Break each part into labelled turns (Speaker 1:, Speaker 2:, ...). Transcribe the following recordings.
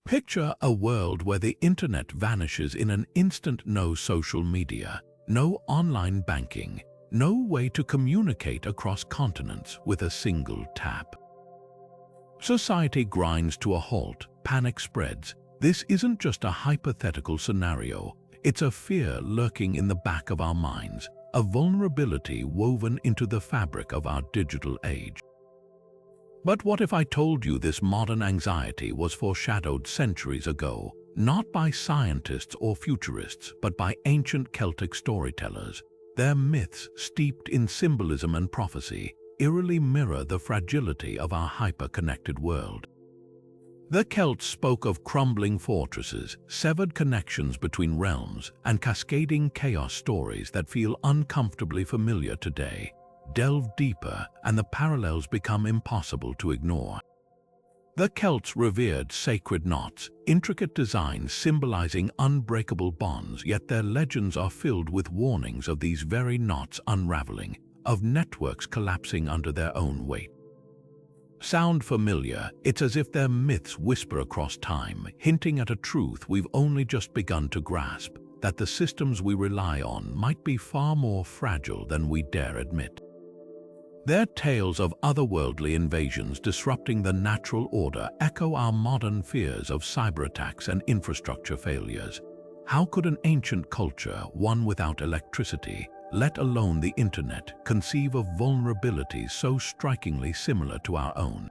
Speaker 1: Picture a world where the internet vanishes in an instant. No social media, no online banking, no way to communicate across continents with a single tap. Society grinds to a halt, panic spreads. This isn't just a hypothetical scenario, it's a fear lurking in the back of our minds, a vulnerability woven into the fabric of our digital age. But what if I told you this modern anxiety was foreshadowed centuries ago, not by scientists or futurists, but by ancient Celtic storytellers? Their myths, steeped in symbolism and prophecy, eerily mirror the fragility of our hyper-connected world. The Celts spoke of crumbling fortresses, severed connections between realms, and cascading chaos stories that feel uncomfortably familiar today. Delve deeper, and the parallels become impossible to ignore. The Celts revered sacred knots, intricate designs symbolizing unbreakable bonds, yet their legends are filled with warnings of these very knots unraveling, of networks collapsing under their own weight. Sound familiar? It's as if their myths whisper across time, hinting at a truth we've only just begun to grasp, that the systems we rely on might be far more fragile than we dare admit. Their tales of otherworldly invasions disrupting the natural order echo our modern fears of cyberattacks and infrastructure failures. How could an ancient culture, one without electricity, let alone the internet, conceive of vulnerabilities so strikingly similar to our own?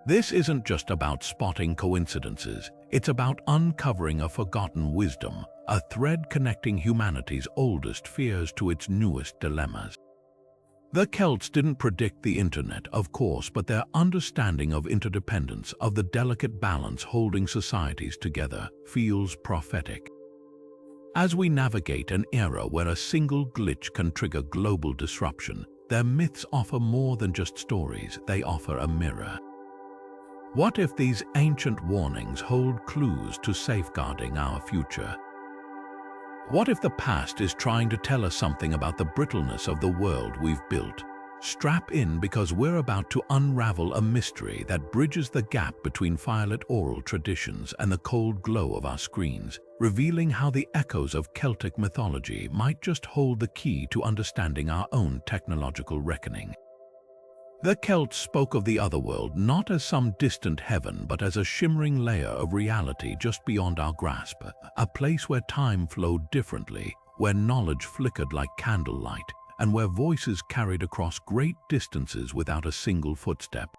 Speaker 1: This isn't just about spotting coincidences, it's about uncovering a forgotten wisdom, a thread connecting humanity's oldest fears to its newest dilemmas. The Celts didn't predict the internet, of course, but their understanding of interdependence, of the delicate balance holding societies together, feels prophetic. As we navigate an era where a single glitch can trigger global disruption, their myths offer more than just stories, they offer a mirror. What if these ancient warnings hold clues to safeguarding our future? What if the past is trying to tell us something about the brittleness of the world we've built? Strap in, because we're about to unravel a mystery that bridges the gap between firelit oral traditions and the cold glow of our screens, revealing how the echoes of Celtic mythology might just hold the key to understanding our own technological reckoning. The Celts spoke of the otherworld not as some distant heaven, but as a shimmering layer of reality just beyond our grasp, a place where time flowed differently, where knowledge flickered like candlelight, and where voices carried across great distances without a single footstep.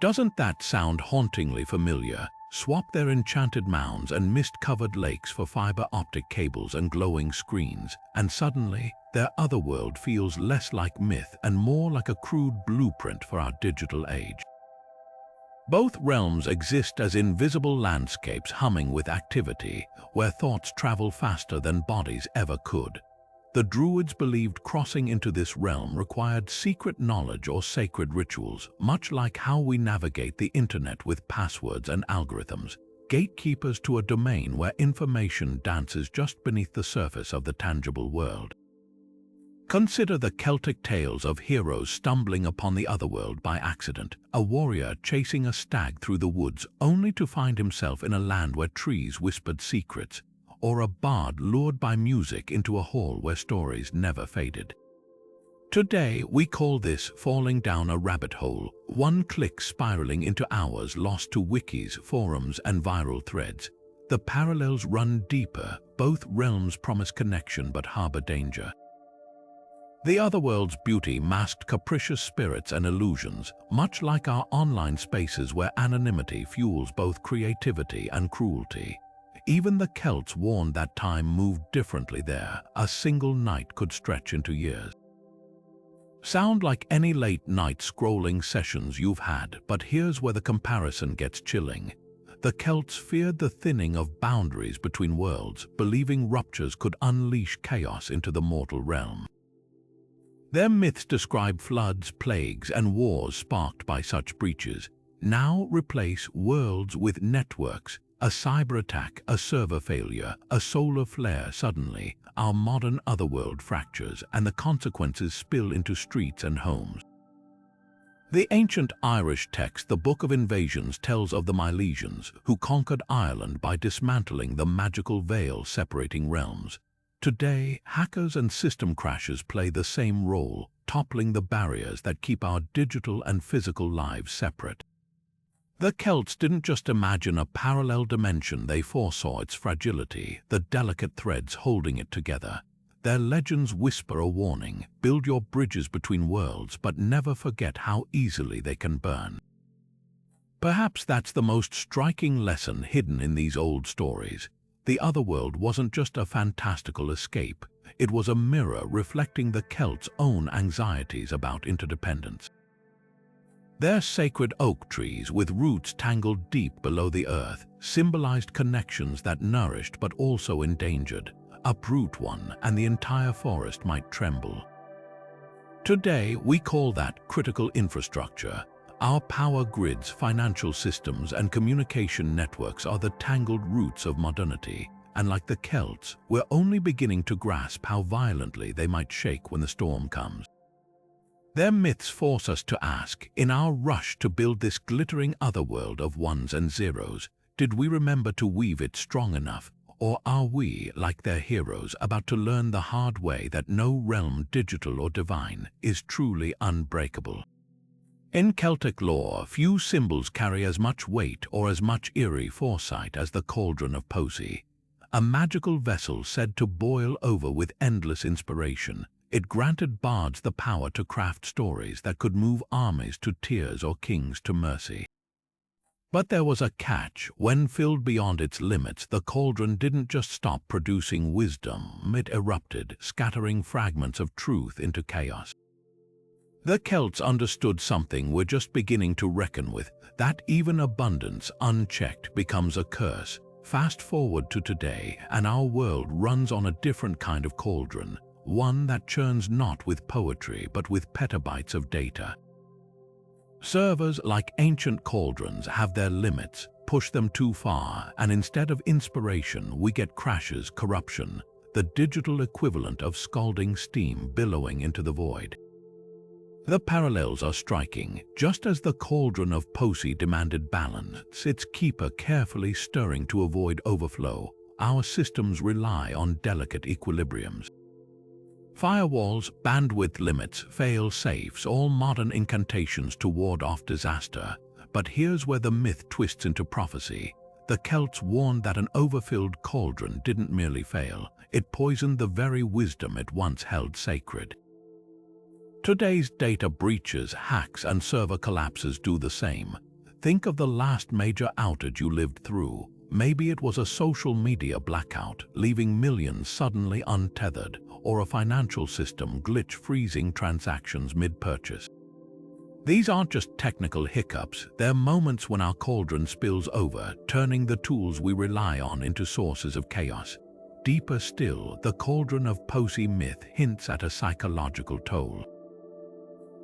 Speaker 1: Doesn't that sound hauntingly familiar? Swap their enchanted mounds and mist-covered lakes for fiber optic cables and glowing screens, and suddenly, their otherworld feels less like myth and more like a crude blueprint for our digital age. Both realms exist as invisible landscapes humming with activity, where thoughts travel faster than bodies ever could. The Druids believed crossing into this realm required secret knowledge or sacred rituals, much like how we navigate the internet with passwords and algorithms, gatekeepers to a domain where information dances just beneath the surface of the tangible world. Consider the Celtic tales of heroes stumbling upon the otherworld by accident, a warrior chasing a stag through the woods only to find himself in a land where trees whispered secrets, or a bard lured by music into a hall where stories never faded. Today, we call this falling down a rabbit hole, one click spiraling into hours lost to wikis, forums, and viral threads. The parallels run deeper, both realms promise connection but harbor danger. The otherworld's beauty masked capricious spirits and illusions, much like our online spaces where anonymity fuels both creativity and cruelty. Even the Celts warned that time moved differently there. A single night could stretch into years. Sound like any late-night scrolling sessions you've had, but here's where the comparison gets chilling. The Celts feared the thinning of boundaries between worlds, believing ruptures could unleash chaos into the mortal realm. Their myths describe floods, plagues, and wars sparked by such breaches. Now replace worlds with networks. A cyber attack, a server failure, a solar flare. Suddenly, our modern otherworld fractures, and the consequences spill into streets and homes. The ancient Irish text, the Book of Invasions, tells of the Milesians, who conquered Ireland by dismantling the magical veil separating realms. Today, hackers and system crashers play the same role, toppling the barriers that keep our digital and physical lives separate. The Celts didn't just imagine a parallel dimension, they foresaw its fragility, the delicate threads holding it together. Their legends whisper a warning: build your bridges between worlds, but never forget how easily they can burn. Perhaps that's the most striking lesson hidden in these old stories. The Otherworld wasn't just a fantastical escape, it was a mirror reflecting the Celts' own anxieties about interdependence. Their sacred oak trees, with roots tangled deep below the earth, symbolized connections that nourished but also endangered. Uproot one, and the entire forest might tremble. Today, we call that critical infrastructure. Our power grids, financial systems, and communication networks are the tangled roots of modernity, and like the Celts, we're only beginning to grasp how violently they might shake when the storm comes. Their myths force us to ask, in our rush to build this glittering otherworld of ones and zeros, did we remember to weave it strong enough? Or are we, like their heroes, about to learn the hard way that no realm, digital or divine, is truly unbreakable? In Celtic lore, few symbols carry as much weight or as much eerie foresight as the Cauldron of Poesy. A magical vessel said to boil over with endless inspiration, it granted bards the power to craft stories that could move armies to tears or kings to mercy. But there was a catch. When filled beyond its limits, the cauldron didn't just stop producing wisdom, it erupted, scattering fragments of truth into chaos. The Celts understood something we're just beginning to reckon with, that even abundance, unchecked, becomes a curse. Fast forward to today, and our world runs on a different kind of cauldron, one that churns not with poetry but with petabytes of data. Servers, like ancient cauldrons, have their limits, push them too far, and instead of inspiration, we get crashes, corruption, the digital equivalent of scalding steam billowing into the void. The parallels are striking. Just as the Cauldron of Poesy demanded balance, its keeper carefully stirring to avoid overflow, our systems rely on delicate equilibriums. Firewalls, bandwidth limits, fail-safes, all modern incantations to ward off disaster. But here's where the myth twists into prophecy. The Celts warned that an overfilled cauldron didn't merely fail, it poisoned the very wisdom it once held sacred. Today's data breaches, hacks, and server collapses do the same. Think of the last major outage you lived through. Maybe it was a social media blackout, leaving millions suddenly untethered, or a financial system glitch freezing transactions mid-purchase. These aren't just technical hiccups, they're moments when our cauldron spills over, turning the tools we rely on into sources of chaos. Deeper still, the Cauldron of Poesy myth hints at a psychological toll.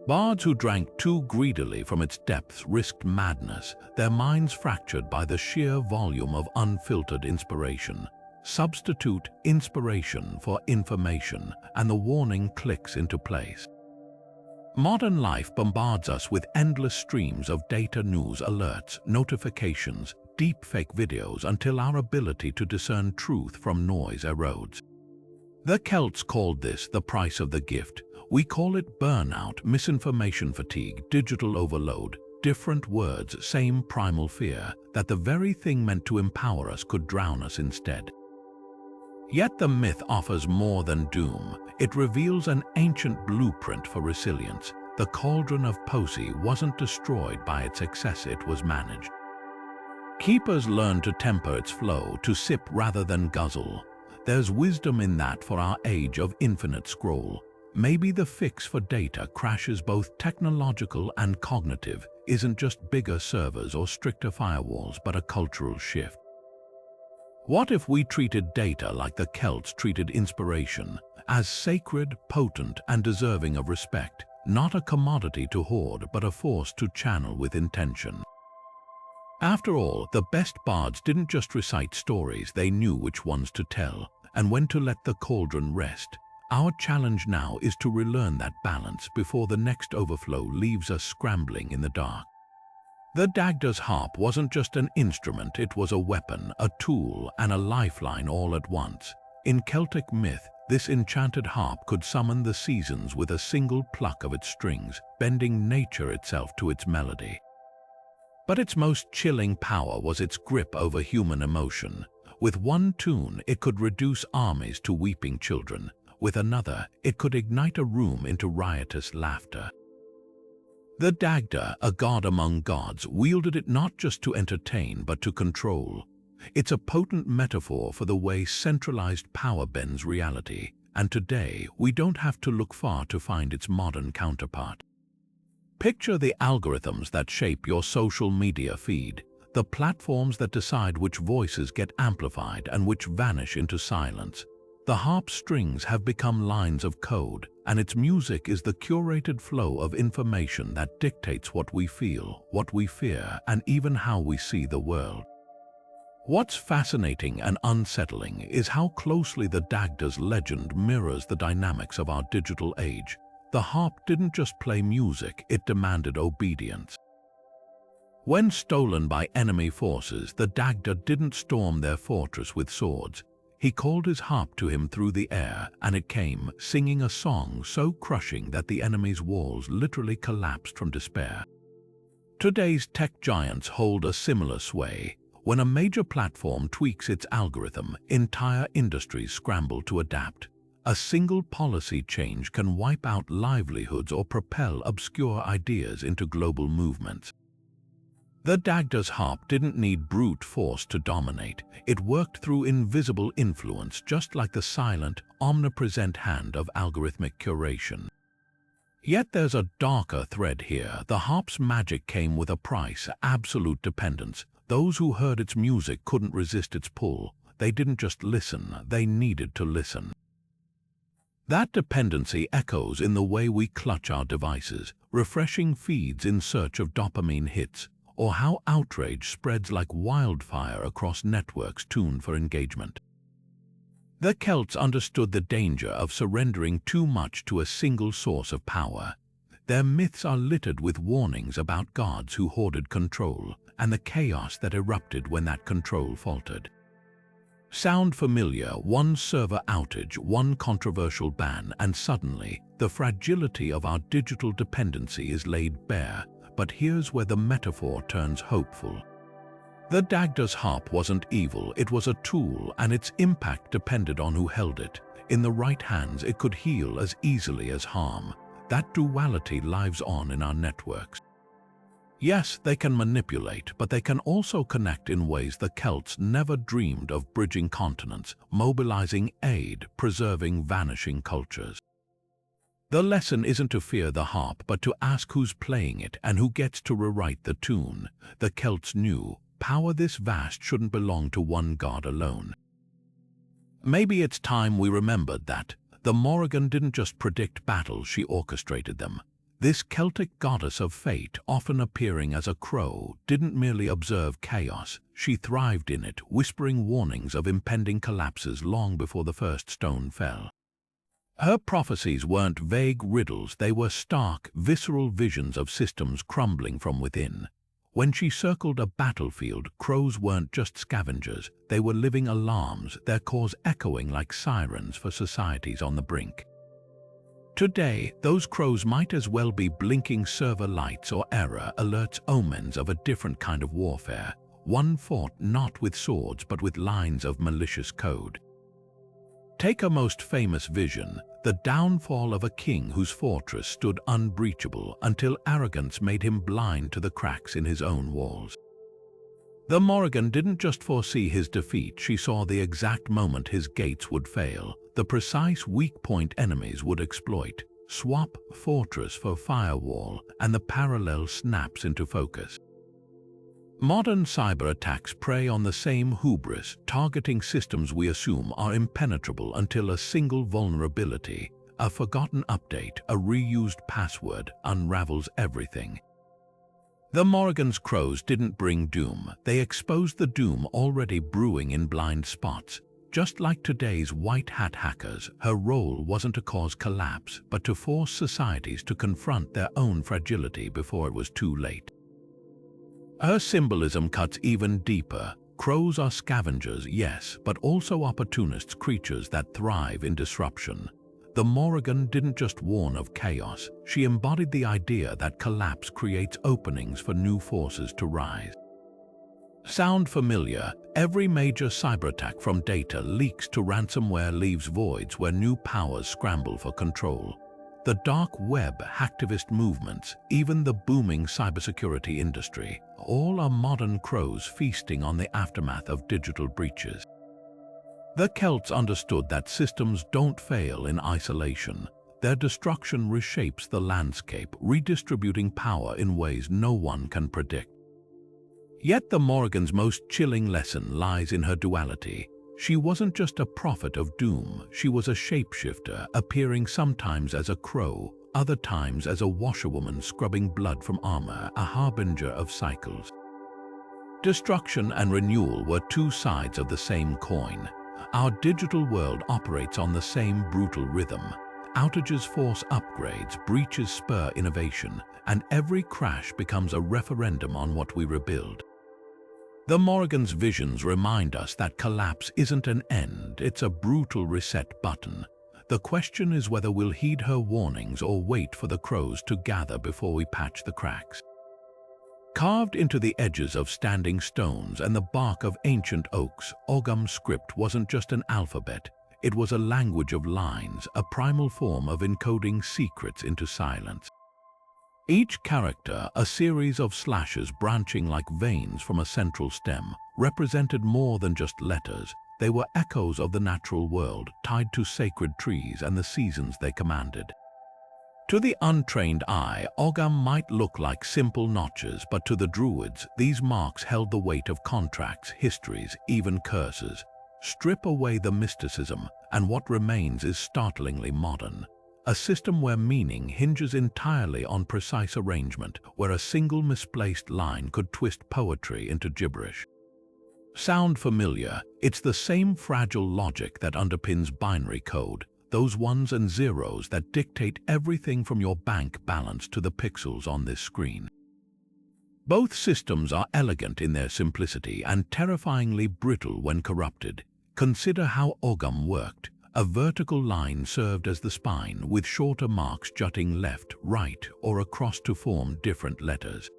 Speaker 1: Bards who drank too greedily from its depths risked madness, their minds fractured by the sheer volume of unfiltered inspiration. Substitute inspiration for information, and the warning clicks into place. Modern life bombards us with endless streams of data, news, alerts, notifications, deepfake videos until our ability to discern truth from noise erodes. The Celts called this the price of the gift. We call it burnout, misinformation fatigue, digital overload. Different words, same primal fear, that the very thing meant to empower us could drown us instead. Yet the myth offers more than doom. It reveals an ancient blueprint for resilience. The Cauldron of Poesy wasn't destroyed by its excess, it was managed. Keepers learned to temper its flow, to sip rather than guzzle. There's wisdom in that for our age of infinite scroll. Maybe the fix for data crashes, both technological and cognitive, isn't just bigger servers or stricter firewalls, but a cultural shift. What if we treated data like the Celts treated inspiration, as sacred, potent, and deserving of respect, not a commodity to hoard, but a force to channel with intention? After all, the best bards didn't just recite stories, they knew which ones to tell, and when to let the cauldron rest. Our challenge now is to relearn that balance before the next overflow leaves us scrambling in the dark. The Dagda's harp wasn't just an instrument, it was a weapon, a tool, and a lifeline all at once. In Celtic myth, this enchanted harp could summon the seasons with a single pluck of its strings, bending nature itself to its melody. But its most chilling power was its grip over human emotion. With one tune, it could reduce armies to weeping children. With another, it could ignite a room into riotous laughter. The Dagda, a god among gods, wielded it not just to entertain but to control. It's a potent metaphor for the way centralized power bends reality, and today we don't have to look far to find its modern counterpart. Picture the algorithms that shape your social media feed, the platforms that decide which voices get amplified and which vanish into silence. The harp strings have become lines of code, and its music is the curated flow of information that dictates what we feel, what we fear, and even how we see the world. What's fascinating and unsettling is how closely the Dagda's legend mirrors the dynamics of our digital age. The harp didn't just play music, it demanded obedience. When stolen by enemy forces, the Dagda didn't storm their fortress with swords. He called his harp to him through the air, and it came, singing a song so crushing that the enemy's walls literally collapsed from despair. Today's tech giants hold a similar sway. When a major platform tweaks its algorithm, entire industries scramble to adapt. A single policy change can wipe out livelihoods or propel obscure ideas into global movements. The Dagda's harp didn't need brute force to dominate. It worked through invisible influence, just like the silent, omnipresent hand of algorithmic curation. Yet there's a darker thread here. The harp's magic came with a price: absolute dependence. Those who heard its music couldn't resist its pull. They didn't just listen, they needed to listen. That dependency echoes in the way we clutch our devices, refreshing feeds in search of dopamine hits, or how outrage spreads like wildfire across networks tuned for engagement. The Celts understood the danger of surrendering too much to a single source of power. Their myths are littered with warnings about gods who hoarded control, and the chaos that erupted when that control faltered. Sound familiar? One server outage, one controversial ban, and suddenly the fragility of our digital dependency is laid bare. But here's where the metaphor turns hopeful. The Dagda's harp wasn't evil, it was a tool, and its impact depended on who held it. In the right hands, it could heal as easily as harm. That duality lives on in our networks. Yes, they can manipulate, but they can also connect in ways the Celts never dreamed of: bridging continents, mobilizing aid, preserving vanishing cultures. The lesson isn't to fear the harp, but to ask who's playing it and who gets to rewrite the tune. The Celts knew power this vast shouldn't belong to one god alone. Maybe it's time we remembered that. The Morrigan didn't just predict battles, she orchestrated them. This Celtic goddess of fate, often appearing as a crow, didn't merely observe chaos, she thrived in it, whispering warnings of impending collapses long before the first stone fell. Her prophecies weren't vague riddles, they were stark, visceral visions of systems crumbling from within. When she circled a battlefield, crows weren't just scavengers, they were living alarms, their calls echoing like sirens for societies on the brink. Today, those crows might as well be blinking server lights or error alerts, omens of a different kind of warfare, one fought not with swords but with lines of malicious code. Take a most famous vision, the downfall of a king whose fortress stood unbreachable until arrogance made him blind to the cracks in his own walls. The Morrigan didn't just foresee his defeat, she saw the exact moment his gates would fail, the precise weak point enemies would exploit. Swap fortress for firewall, and the parallel snaps into focus. Modern cyber attacks prey on the same hubris, targeting systems we assume are impenetrable until a single vulnerability, a forgotten update, a reused password, unravels everything. The Morrigan's crows didn't bring doom, they exposed the doom already brewing in blind spots. Just like today's white hat hackers, her role wasn't to cause collapse, but to force societies to confront their own fragility before it was too late. Her symbolism cuts even deeper. Crows are scavengers, yes, but also opportunists, creatures that thrive in disruption. The Morrigan didn't just warn of chaos, she embodied the idea that collapse creates openings for new forces to rise. Sound familiar? Every major cyberattack, from data leaks to ransomware, leaves voids where new powers scramble for control. The dark web, hacktivist movements, even the booming cybersecurity industry, all are modern crows feasting on the aftermath of digital breaches. The Celts understood that systems don't fail in isolation. Their destruction reshapes the landscape, redistributing power in ways no one can predict. Yet the Morrigan's most chilling lesson lies in her duality. She wasn't just a prophet of doom, she was a shapeshifter, appearing sometimes as a crow, other times as a washerwoman scrubbing blood from armor, a harbinger of cycles. Destruction and renewal were two sides of the same coin. Our digital world operates on the same brutal rhythm. Outages force upgrades, breaches spur innovation, and every crash becomes a referendum on what we rebuild. The Morrigan's visions remind us that collapse isn't an end, it's a brutal reset button. The question is whether we'll heed her warnings or wait for the crows to gather before we patch the cracks. Carved into the edges of standing stones and the bark of ancient oaks, Ogham script wasn't just an alphabet. It was a language of lines, a primal form of encoding secrets into silence. Each character, a series of slashes branching like veins from a central stem, represented more than just letters. They were echoes of the natural world, tied to sacred trees and the seasons they commanded. To the untrained eye, Ogham might look like simple notches, but to the Druids, these marks held the weight of contracts, histories, even curses. Strip away the mysticism, and what remains is startlingly modern. A system where meaning hinges entirely on precise arrangement, where a single misplaced line could twist poetry into gibberish. Sound familiar? It's the same fragile logic that underpins binary code, those ones and zeros that dictate everything from your bank balance to the pixels on this screen. Both systems are elegant in their simplicity and terrifyingly brittle when corrupted. Consider how Ogham worked. A vertical line served as the spine, with shorter marks jutting left, right, or across to form different letters.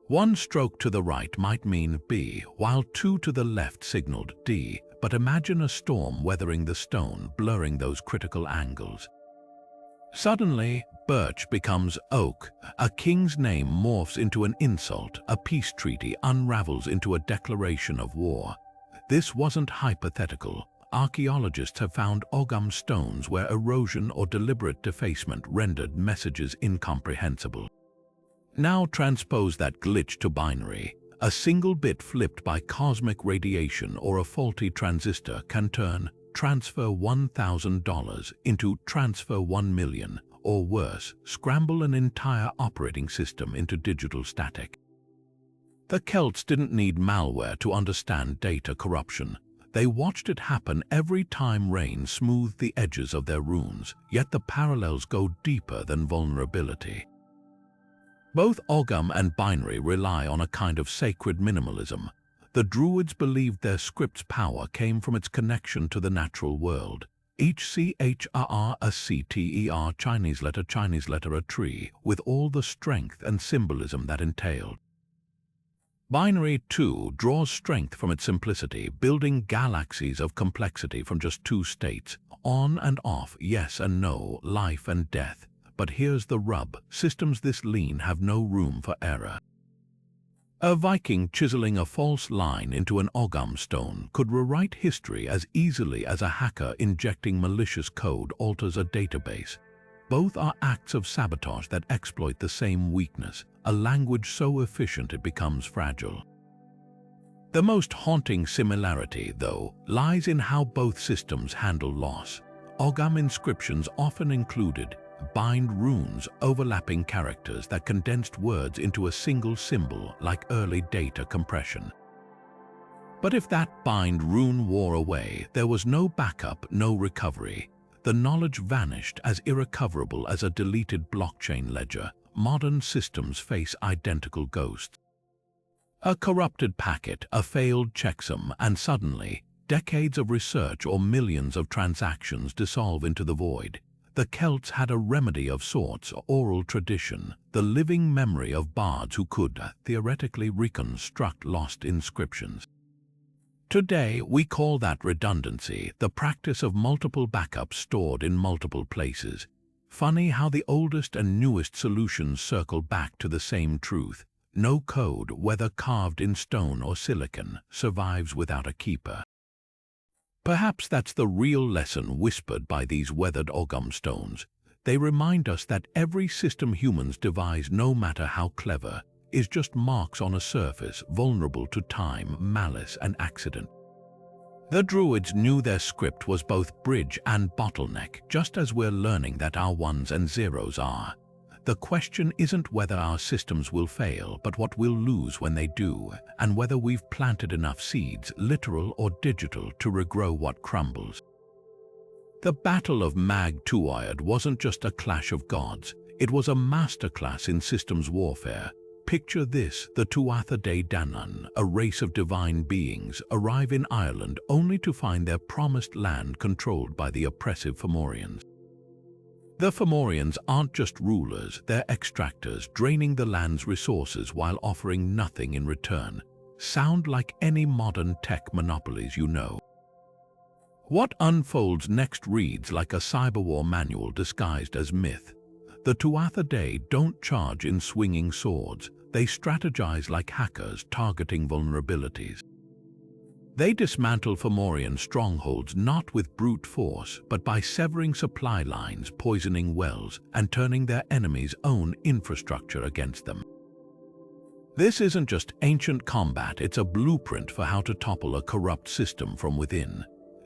Speaker 1: One stroke to the right might mean B, while two to the left signaled D, but imagine a storm weathering the stone, blurring those critical angles. Suddenly, birch becomes oak, a king's name morphs into an insult, a peace treaty unravels into a declaration of war. This wasn't hypothetical. Archaeologists have found Ogham stones where erosion or deliberate defacement rendered messages incomprehensible. Now transpose that glitch to binary. A single bit flipped by cosmic radiation or a faulty transistor can turn transfer $1,000 into transfer 1 million, or worse, scramble an entire operating system into digital static. The Celts didn't need malware to understand data corruption. They watched it happen every time rain smoothed the edges of their runes, yet the parallels go deeper than vulnerability. Both Ogham and binary rely on a kind of sacred minimalism. The Druids believed their script's power came from its connection to the natural world. Each CHRR a CTER Chinese letter a tree, with all the strength and symbolism that entailed. Binary, too, draws strength from its simplicity, building galaxies of complexity from just two states, on and off, yes and no, life and death. But here's the rub, systems this lean have no room for error. A Viking chiseling a false line into an Ogham stone could rewrite history as easily as a hacker injecting malicious code alters a database. Both are acts of sabotage that exploit the same weakness, a language so efficient it becomes fragile. The most haunting similarity, though, lies in how both systems handle loss. Ogham inscriptions often included bind runes, overlapping characters that condensed words into a single symbol, like early data compression. But if that bind rune wore away, there was no backup, no recovery. The knowledge vanished as irrecoverable as a deleted blockchain ledger. Modern systems face identical ghosts. A corrupted packet, a failed checksum, and suddenly, decades of research or millions of transactions dissolve into the void. The Celts had a remedy of sorts, oral tradition, the living memory of bards who could, theoretically, reconstruct lost inscriptions. Today, we call that redundancy, the practice of multiple backups stored in multiple places. Funny how the oldest and newest solutions circle back to the same truth. No code, whether carved in stone or silicon, survives without a keeper. Perhaps that's the real lesson whispered by these weathered Ogham stones. They remind us that every system humans devise, no matter how clever, is just marks on a surface, vulnerable to time, malice, and accident. The Druids knew their script was both bridge and bottleneck, just as we're learning that our ones and zeros are. The question isn't whether our systems will fail, but what we'll lose when they do, and whether we've planted enough seeds, literal or digital, to regrow what crumbles. The Battle of Mag Tuaid wasn't just a clash of gods, it was a masterclass in systems warfare. Picture this: the Tuatha De Danann, a race of divine beings, arrive in Ireland only to find their promised land controlled by the oppressive Fomorians. The Fomorians aren't just rulers, they're extractors, draining the land's resources while offering nothing in return. Sound like any modern tech monopolies you know. What unfolds next reads like a cyberwar manual disguised as myth. The Tuatha De don't charge in swinging swords, they strategize like hackers targeting vulnerabilities. They dismantle Fomorian strongholds not with brute force, but by severing supply lines, poisoning wells, and turning their enemies' own infrastructure against them. This isn't just ancient combat, it's a blueprint for how to topple a corrupt system from within.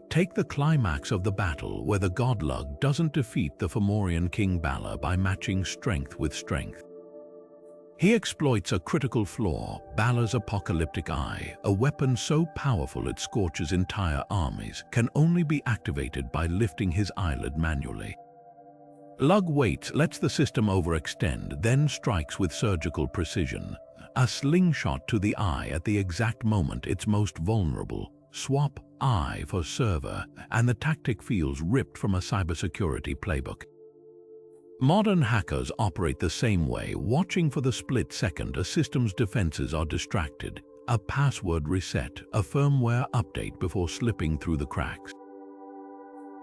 Speaker 1: Take the climax of the battle, where the godlug doesn't defeat the Fomorian King Balor by matching strength with strength. He exploits a critical flaw, Balor's apocalyptic eye, a weapon so powerful it scorches entire armies, can only be activated by lifting his eyelid manually. Lug waits, lets the system overextend, then strikes with surgical precision. A slingshot to the eye at the exact moment it's most vulnerable. Swap eye for server, and the tactic feels ripped from a cybersecurity playbook. Modern hackers operate the same way, watching for the split second a system's defenses are distracted, a password reset, a firmware update before slipping through the cracks.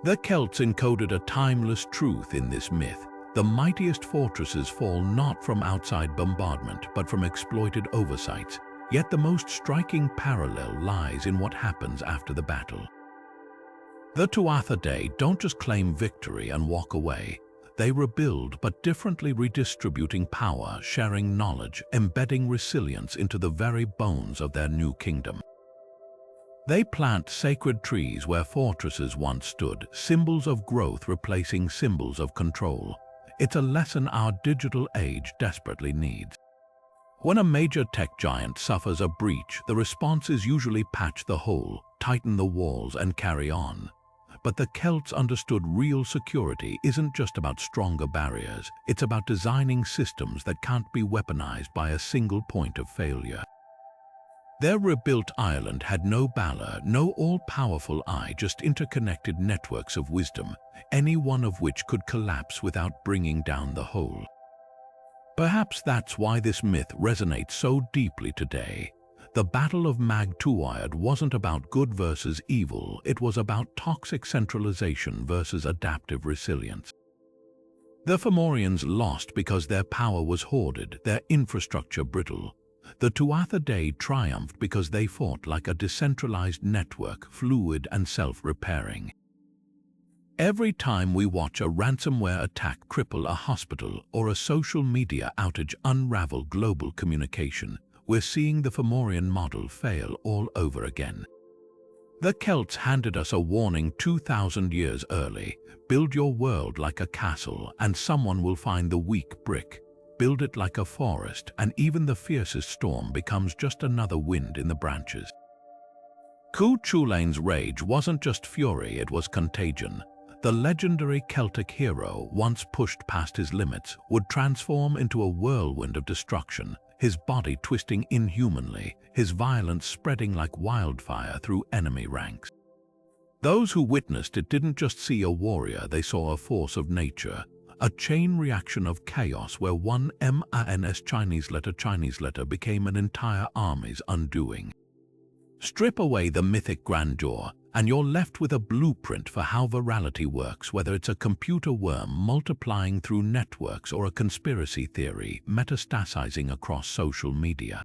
Speaker 1: The Celts encoded a timeless truth in this myth. The mightiest fortresses fall not from outside bombardment, but from exploited oversights. Yet the most striking parallel lies in what happens after the battle. The Tuatha De don't just claim victory and walk away. They rebuild, but differently, redistributing power, sharing knowledge, embedding resilience into the very bones of their new kingdom. They plant sacred trees where fortresses once stood, symbols of growth replacing symbols of control. It's a lesson our digital age desperately needs. When a major tech giant suffers a breach, the response is usually patch the hole, tighten the walls, and carry on. But the Celts understood real security isn't just about stronger barriers, it's about designing systems that can't be weaponized by a single point of failure. Their rebuilt Ireland had no Balor, no all-powerful eye, just interconnected networks of wisdom, any one of which could collapse without bringing down the whole. Perhaps that's why this myth resonates so deeply today. The Battle of Mag Tuaid wasn't about good versus evil, it was about toxic centralization versus adaptive resilience. The Fomorians lost because their power was hoarded, their infrastructure brittle. The Tuatha De triumphed because they fought like a decentralized network, fluid and self-repairing. Every time we watch a ransomware attack cripple a hospital or a social media outage unravel global communication, we're seeing the Fomorian model fail all over again. The Celts handed us a warning 2,000 years early: build your world like a castle and someone will find the weak brick. Build it like a forest and even the fiercest storm becomes just another wind in the branches. Cuchulain's rage wasn't just fury, it was contagion. The legendary Celtic hero, once pushed past his limits, would transform into a whirlwind of destruction, his body twisting inhumanly, his violence spreading like wildfire through enemy ranks. Those who witnessed it didn't just see a warrior, they saw a force of nature, a chain reaction of chaos where one MANS Chinese letter became an entire army's undoing. Strip away the mythic grandeur, and you're left with a blueprint for how virality works, whether it's a computer worm multiplying through networks or a conspiracy theory metastasizing across social media.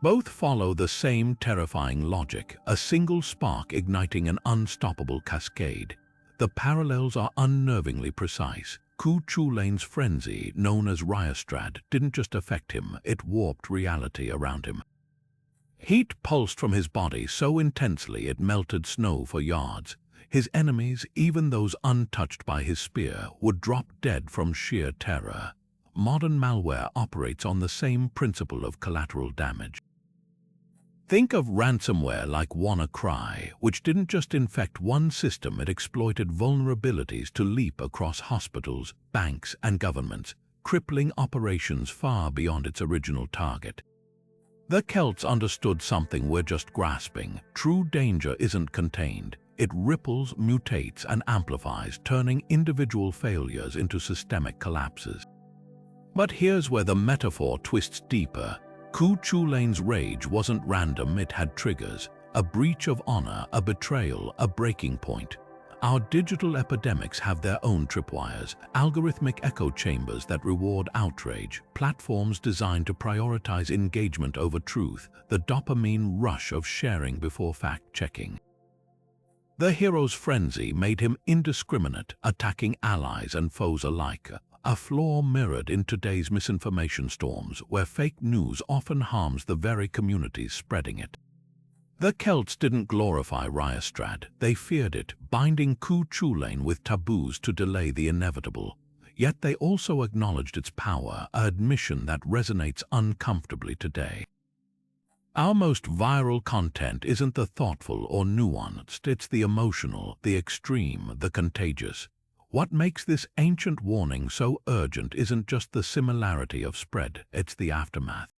Speaker 1: Both follow the same terrifying logic, a single spark igniting an unstoppable cascade. The parallels are unnervingly precise. Cuchulain's frenzy, known as Ryostrad, didn't just affect him, it warped reality around him. Heat pulsed from his body so intensely it melted snow for yards. His enemies, even those untouched by his spear, would drop dead from sheer terror. Modern malware operates on the same principle of collateral damage. Think of ransomware like WannaCry, which didn't just infect one system, it exploited vulnerabilities to leap across hospitals, banks, and governments, crippling operations far beyond its original target. The Celts understood something we're just grasping. True danger isn't contained. It ripples, mutates, and amplifies, turning individual failures into systemic collapses. But here's where the metaphor twists deeper. Cuchulain's rage wasn't random, it had triggers. A breach of honor, a betrayal, a breaking point. Our digital epidemics have their own tripwires, algorithmic echo chambers that reward outrage, platforms designed to prioritize engagement over truth, the dopamine rush of sharing before fact-checking. The hero's frenzy made him indiscriminate, attacking allies and foes alike, a flaw mirrored in today's misinformation storms, where fake news often harms the very communities spreading it. The Celts didn't glorify Ryostrad, they feared it, binding Cuchulain with taboos to delay the inevitable. Yet they also acknowledged its power, an admission that resonates uncomfortably today. Our most viral content isn't the thoughtful or nuanced, it's the emotional, the extreme, the contagious. What makes this ancient warning so urgent isn't just the similarity of spread, it's the aftermath.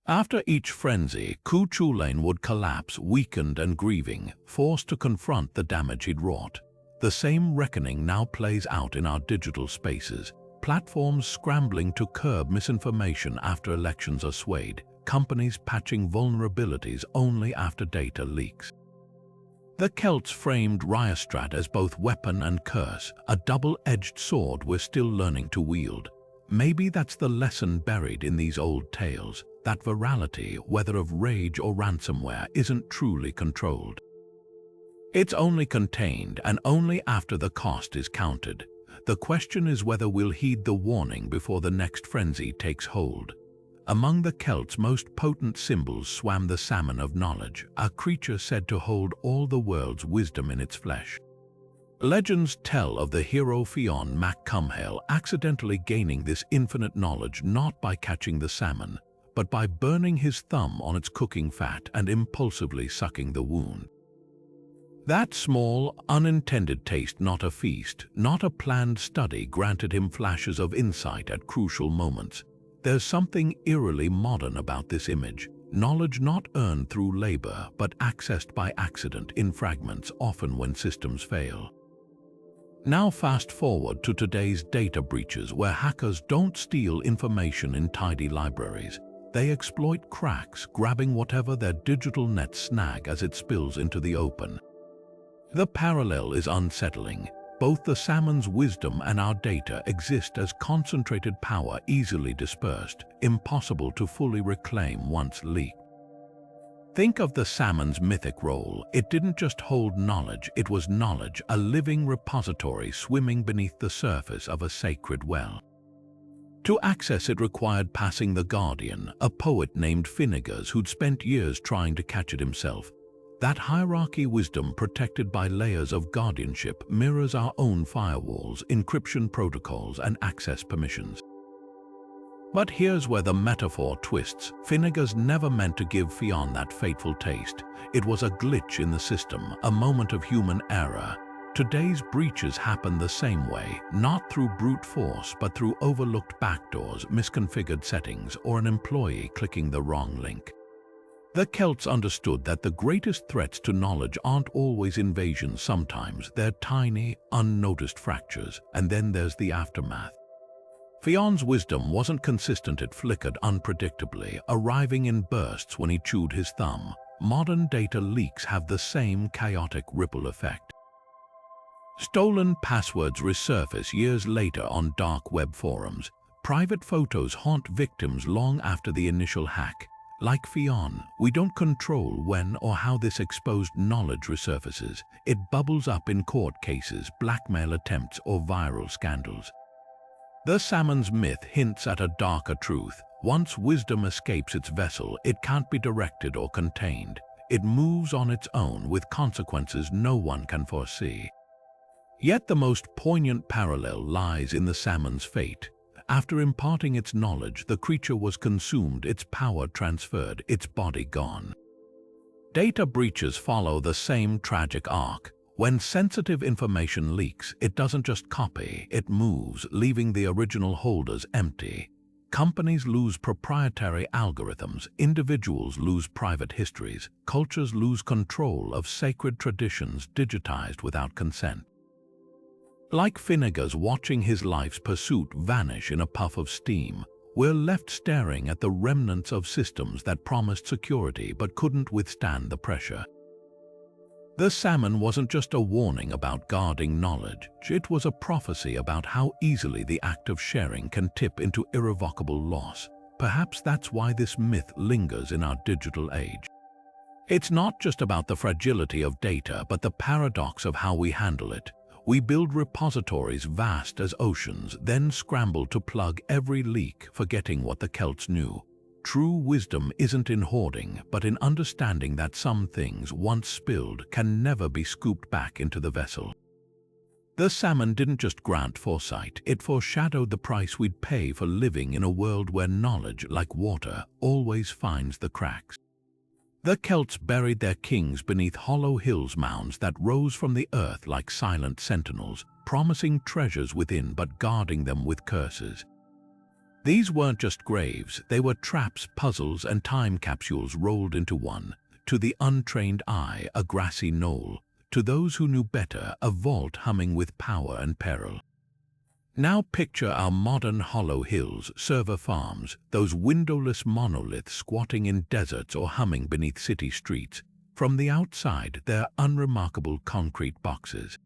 Speaker 1: After each frenzy, Cuchulain would collapse, weakened and grieving, forced to confront the damage he'd wrought. The same reckoning now plays out in our digital spaces, platforms scrambling to curb misinformation after elections are swayed, companies patching vulnerabilities only after data leaks. The Celts framed Ryostrad as both weapon and curse, a double-edged sword we're still learning to wield. Maybe that's the lesson buried in these old tales, that virality, whether of rage or ransomware, isn't truly controlled. It's only contained, and only after the cost is counted. The question is whether we'll heed the warning before the next frenzy takes hold. Among the Celts' most potent symbols swam the salmon of knowledge, a creature said to hold all the world's wisdom in its flesh. Legends tell of the hero Fionn mac Cumhaill accidentally gaining this infinite knowledge not by catching the salmon, but by burning his thumb on its cooking fat and impulsively sucking the wound. That small, unintended taste, not a feast, not a planned study, granted him flashes of insight at crucial moments. There's something eerily modern about this image, knowledge not earned through labor but accessed by accident in fragments, often when systems fail. Now fast forward to today's data breaches, where hackers don't steal information in tidy libraries. They exploit cracks, grabbing whatever their digital nets snag as it spills into the open. The parallel is unsettling. Both the salmon's wisdom and our data exist as concentrated power easily dispersed, impossible to fully reclaim once leaked. Think of the salmon's mythic role. It didn't just hold knowledge, it was knowledge, a living repository swimming beneath the surface of a sacred well. To access it required passing the guardian, a poet named Finnegers who'd spent years trying to catch it himself. That hierarchy wisdom, protected by layers of guardianship, mirrors our own firewalls, encryption protocols, and access permissions. But here's where the metaphor twists. Finnegan's never meant to give Fionn that fateful taste. It was a glitch in the system, a moment of human error. Today's breaches happen the same way, not through brute force, but through overlooked backdoors, misconfigured settings, or an employee clicking the wrong link. The Celts understood that the greatest threats to knowledge aren't always invasions. Sometimes they're tiny, unnoticed fractures, and then there's the aftermath. Fionn's wisdom wasn't consistent. It flickered unpredictably, arriving in bursts when he chewed his thumb. Modern data leaks have the same chaotic ripple effect. Stolen passwords resurface years later on dark web forums. Private photos haunt victims long after the initial hack. Like Fionn, we don't control when or how this exposed knowledge resurfaces. It bubbles up in court cases, blackmail attempts, or viral scandals. The salmon's myth hints at a darker truth. Once wisdom escapes its vessel, it can't be directed or contained. It moves on its own with consequences no one can foresee. Yet the most poignant parallel lies in the salmon's fate. After imparting its knowledge, the creature was consumed, its power transferred, its body gone. Data breaches follow the same tragic arc. When sensitive information leaks, it doesn't just copy, it moves, leaving the original holders empty. Companies lose proprietary algorithms, individuals lose private histories, cultures lose control of sacred traditions digitized without consent. Like Finnegan's watching his life's pursuit vanish in a puff of steam, we're left staring at the remnants of systems that promised security but couldn't withstand the pressure. The salmon wasn't just a warning about guarding knowledge, it was a prophecy about how easily the act of sharing can tip into irrevocable loss. Perhaps that's why this myth lingers in our digital age. It's not just about the fragility of data, but the paradox of how we handle it. We build repositories vast as oceans, then scramble to plug every leak, forgetting what the Celts knew. True wisdom isn't in hoarding, but in understanding that some things, once spilled, can never be scooped back into the vessel. The salmon didn't just grant foresight, it foreshadowed the price we'd pay for living in a world where knowledge, like water, always finds the cracks. The Celts buried their kings beneath hollow hills, mounds that rose from the earth like silent sentinels, promising treasures within but guarding them with curses. These weren't just graves, they were traps, puzzles, and time capsules rolled into one. To the untrained eye, a grassy knoll. To those who knew better, a vault humming with power and peril. Now picture our modern hollow hills, server farms, those windowless monoliths squatting in deserts or humming beneath city streets. From the outside, they're unremarkable concrete boxes.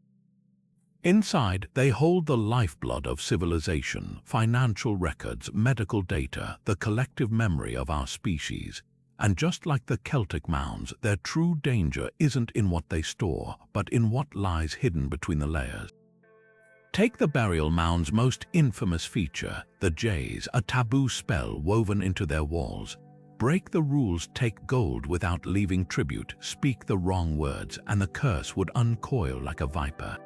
Speaker 1: Inside, they hold the lifeblood of civilization, financial records, medical data, the collective memory of our species. And just like the Celtic mounds, their true danger isn't in what they store, but in what lies hidden between the layers. Take the burial mound's most infamous feature, the jays, a taboo spell woven into their walls. Break the rules, take gold without leaving tribute, speak the wrong words, and the curse would uncoil like a viper.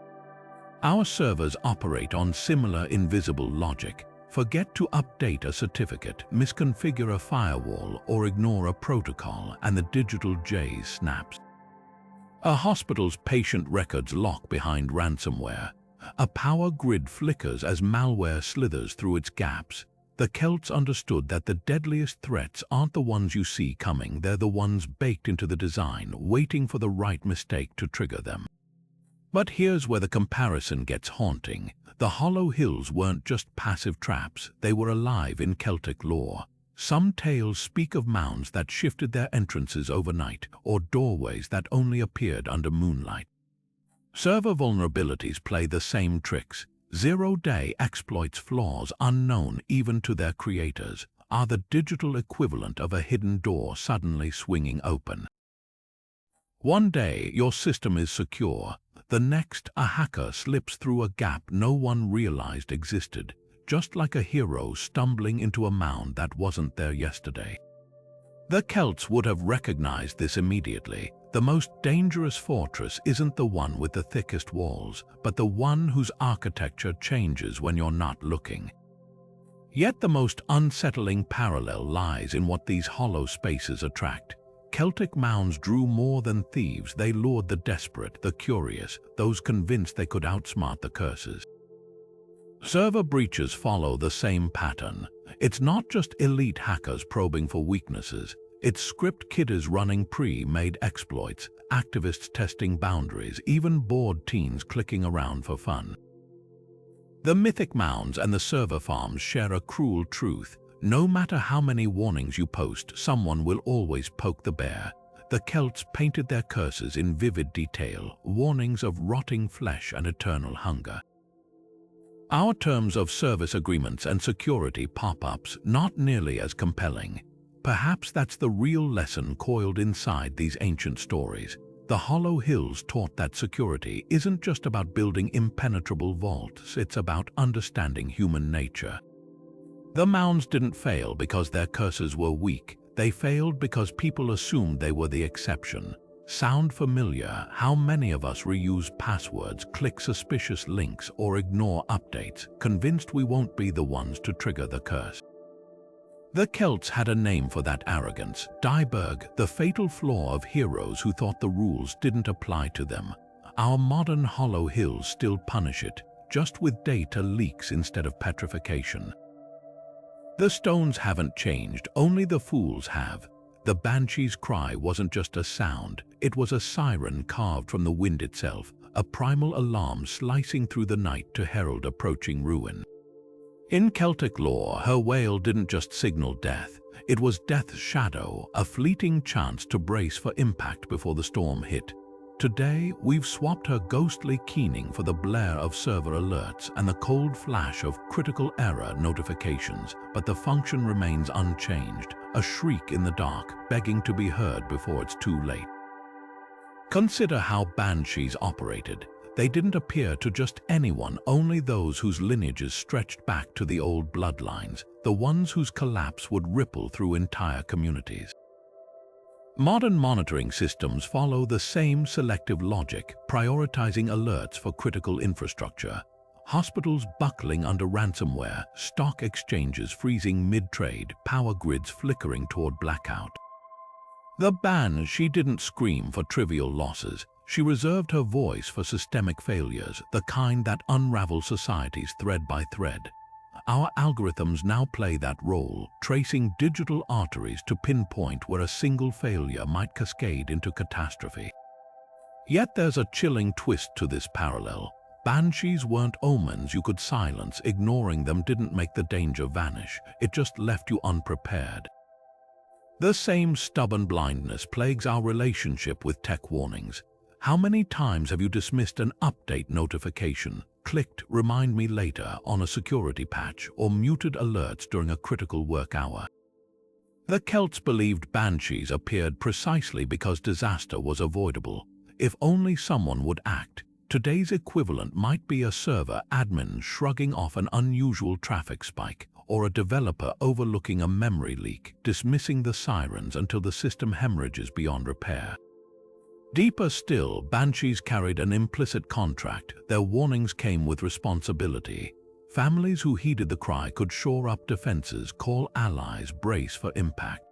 Speaker 1: Our servers operate on similar invisible logic. Forget to update a certificate, misconfigure a firewall, or ignore a protocol, and the digital jay snaps. A hospital's patient records lock behind ransomware. A power grid flickers as malware slithers through its gaps. The Celts understood that the deadliest threats aren't the ones you see coming, they're the ones baked into the design, waiting for the right mistake to trigger them. But here's where the comparison gets haunting. The hollow hills weren't just passive traps, they were alive in Celtic lore. Some tales speak of mounds that shifted their entrances overnight, or doorways that only appeared under moonlight. Server vulnerabilities play the same tricks. Zero-day exploits, flaws unknown even to their creators, are the digital equivalent of a hidden door suddenly swinging open. One day, your system is secure. The next, a hacker slips through a gap no one realized existed, just like a hero stumbling into a mound that wasn't there yesterday. The Celts would have recognized this immediately. The most dangerous fortress isn't the one with the thickest walls, but the one whose architecture changes when you're not looking. Yet the most unsettling parallel lies in what these hollow spaces attract. Celtic mounds drew more than thieves. They lured the desperate, the curious, those convinced they could outsmart the curses. Server breaches follow the same pattern. It's not just elite hackers probing for weaknesses. It's script kiddies running pre-made exploits, activists testing boundaries, even bored teens clicking around for fun. The Mythic mounds and the server farms share a cruel truth. No matter how many warnings you post, someone will always poke the bear. The Celts painted their curses in vivid detail, warnings of rotting flesh and eternal hunger. Our terms of service agreements and security pop-ups not nearly as compelling. Perhaps that's the real lesson coiled inside these ancient stories. The hollow hills taught that security isn't just about building impenetrable vaults, it's about understanding human nature. The mounds didn't fail because their curses were weak. They failed because people assumed they were the exception. Sound familiar? How many of us reuse passwords, click suspicious links, or ignore updates, convinced we won't be the ones to trigger the curse? The Celts had a name for that arrogance, Dieberg, the fatal flaw of heroes who thought the rules didn't apply to them. Our modern hollow hills still punish it, just with data leaks instead of petrification. The stones haven't changed, only the fools have. The banshee's cry wasn't just a sound, it was a siren carved from the wind itself, a primal alarm slicing through the night to herald approaching ruin. In Celtic lore, her wail didn't just signal death, it was death's shadow, a fleeting chance to brace for impact before the storm hit. Today, we've swapped her ghostly keening for the blare of server alerts and the cold flash of critical error notifications, but the function remains unchanged, a shriek in the dark, begging to be heard before it's too late. Consider how banshees operated. They didn't appear to just anyone, only those whose lineages stretched back to the old bloodlines, the ones whose collapse would ripple through entire communities. Modern monitoring systems follow the same selective logic, prioritizing alerts for critical infrastructure. Hospitals buckling under ransomware, stock exchanges freezing mid-trade, power grids flickering toward blackout. The banshee didn't scream for trivial losses. She reserved her voice for systemic failures, the kind that unravel societies thread by thread. Our algorithms now play that role, tracing digital arteries to pinpoint where a single failure might cascade into catastrophe. Yet there's a chilling twist to this parallel. Banshees weren't omens you could silence. Ignoring them didn't make the danger vanish, it just left you unprepared. The same stubborn blindness plagues our relationship with tech warnings. How many times have you dismissed an update notification, clicked "remind me later" on a security patch, or muted alerts during a critical work hour? The Celts believed banshees appeared precisely because disaster was avoidable. If only someone would act. Today's equivalent might be a server admin shrugging off an unusual traffic spike, or a developer overlooking a memory leak, dismissing the sirens until the system hemorrhages beyond repair. Deeper still, banshees carried an implicit contract. Their warnings came with responsibility. Families who heeded the cry could shore up defenses, call allies, brace for impact.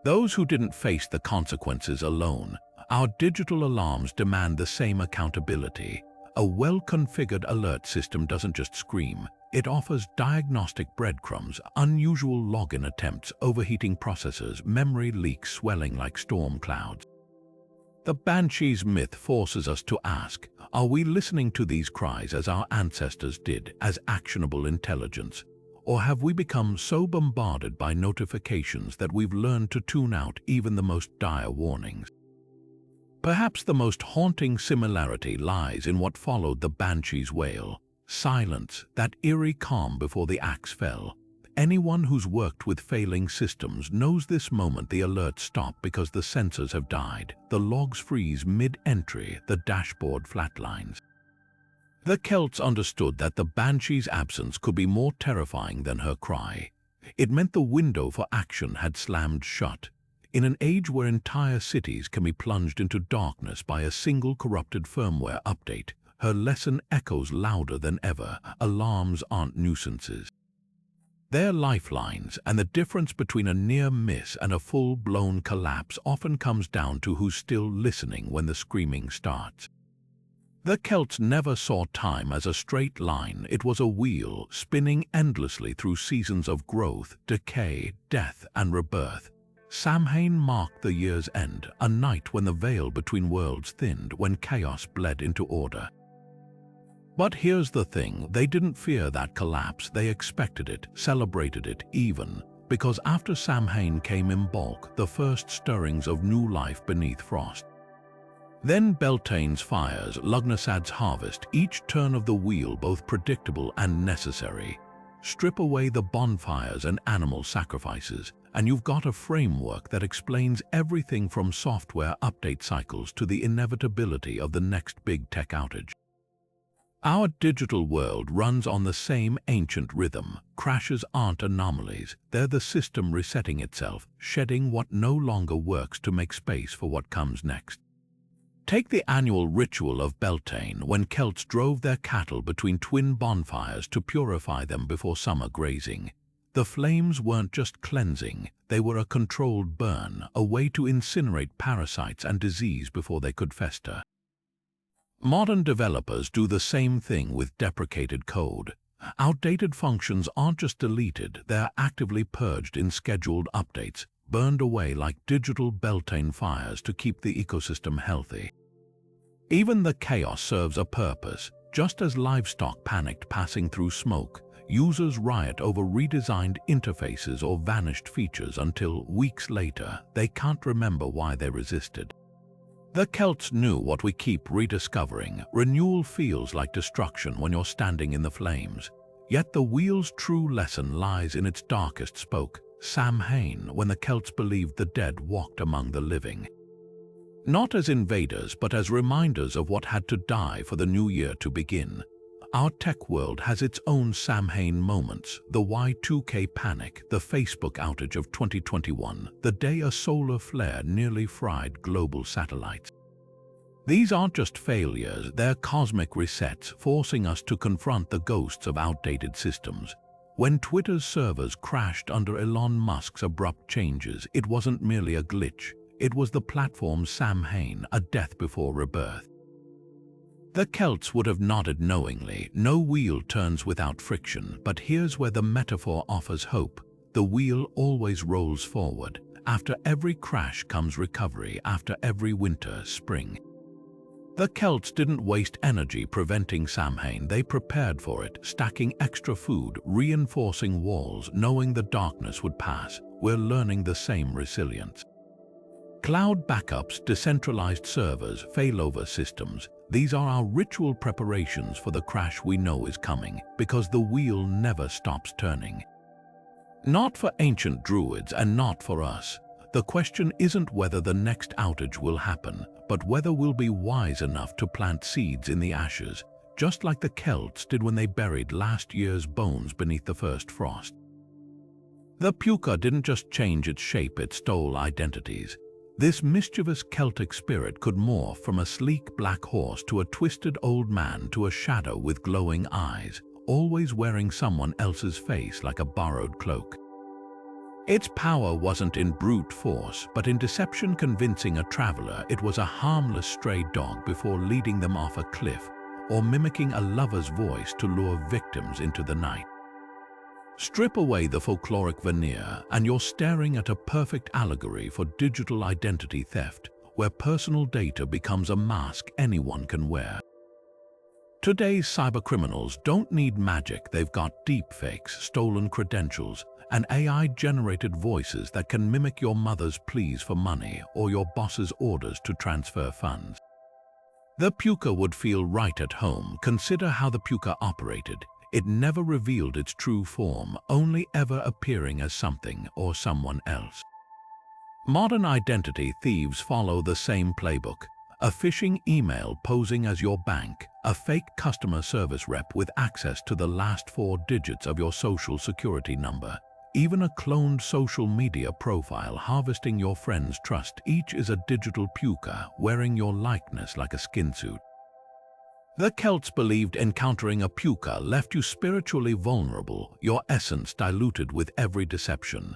Speaker 1: Those who didn't face the consequences alone. Our digital alarms demand the same accountability. A well-configured alert system doesn't just scream. It offers diagnostic breadcrumbs, unusual login attempts, overheating processors, memory leaks swelling like storm clouds. The banshee's myth forces us to ask, are we listening to these cries as our ancestors did, as actionable intelligence? Or have we become so bombarded by notifications that we've learned to tune out even the most dire warnings? Perhaps the most haunting similarity lies in what followed the banshee's wail. Silence, that eerie calm before the axe fell. Anyone who's worked with failing systems knows this moment the alerts stop because the sensors have died, the logs freeze mid-entry, the dashboard flatlines. The Celts understood that the banshee's absence could be more terrifying than her cry. It meant the window for action had slammed shut. In an age where entire cities can be plunged into darkness by a single corrupted firmware update, her lesson echoes louder than ever. Alarms aren't nuisances. They're lifelines, and the difference between a near miss and a full-blown collapse often comes down to who's still listening when the screaming starts. The Celts never saw time as a straight line. It was a wheel, spinning endlessly through seasons of growth, decay, death, and rebirth. Samhain marked the year's end, a night when the veil between worlds thinned, when chaos bled into order. But here's the thing, they didn't fear that collapse, they expected it, celebrated it even, because after Samhain came Imbolc, the first stirrings of new life beneath frost. Then Beltane's fires, Lugnasad's harvest, each turn of the wheel both predictable and necessary. Strip away the bonfires and animal sacrifices, and you've got a framework that explains everything from software update cycles to the inevitability of the next big tech outage. Our digital world runs on the same ancient rhythm. Crashes aren't anomalies, they're the system resetting itself, shedding what no longer works to make space for what comes next. Take the annual ritual of Beltane, when Celts drove their cattle between twin bonfires to purify them before summer grazing. The flames weren't just cleansing, they were a controlled burn, a way to incinerate parasites and disease before they could fester. Modern developers do the same thing with deprecated code. Outdated functions aren't just deleted, they're actively purged in scheduled updates, burned away like digital Beltane fires to keep the ecosystem healthy. Even the chaos serves a purpose. Just as livestock panicked passing through smoke, users riot over redesigned interfaces or vanished features until, weeks later, they can't remember why they resisted. The Celts knew what we keep rediscovering. Renewal feels like destruction when you're standing in the flames. Yet the wheel's true lesson lies in its darkest spoke, Samhain, when the Celts believed the dead walked among the living. Not as invaders, but as reminders of what had to die for the new year to begin. Our tech world has its own Samhain moments, the Y2K panic, the Facebook outage of 2021, the day a solar flare nearly fried global satellites. These aren't just failures, they're cosmic resets, forcing us to confront the ghosts of outdated systems. When Twitter's servers crashed under Elon Musk's abrupt changes, it wasn't merely a glitch, it was the platform's Samhain, a death before rebirth. The Celts would have nodded knowingly. No wheel turns without friction, but here's where the metaphor offers hope. The wheel always rolls forward. After every crash comes recovery, after every winter, spring. The Celts didn't waste energy preventing Samhain, they prepared for it, stacking extra food, reinforcing walls, knowing the darkness would pass. We're learning the same resilience. Cloud backups, decentralized servers, failover systems, these are our ritual preparations for the crash we know is coming, because the wheel never stops turning. Not for ancient druids and not for us. The question isn't whether the next outage will happen, but whether we'll be wise enough to plant seeds in the ashes, just like the Celts did when they buried last year's bones beneath the first frost. The puka didn't just change its shape, it stole identities. This mischievous Celtic spirit could morph from a sleek black horse to a twisted old man to a shadow with glowing eyes, always wearing someone else's face like a borrowed cloak. Its power wasn't in brute force, but in deception, convincing a traveler it was a harmless stray dog before leading them off a cliff, or mimicking a lover's voice to lure victims into the night. Strip away the folkloric veneer, and you're staring at a perfect allegory for digital identity theft, where personal data becomes a mask anyone can wear. Today's cybercriminals don't need magic, they've got deepfakes, stolen credentials, and AI-generated voices that can mimic your mother's pleas for money or your boss's orders to transfer funds. The puka would feel right at home. Consider how the puka operated. It never revealed its true form, only ever appearing as something or someone else. Modern identity thieves follow the same playbook. A phishing email posing as your bank, a fake customer service rep with access to the last 4 digits of your social security number, even a cloned social media profile harvesting your friend's trust. Each is a digital puka wearing your likeness like a skin suit. The Celts believed encountering a puka left you spiritually vulnerable, your essence diluted with every deception.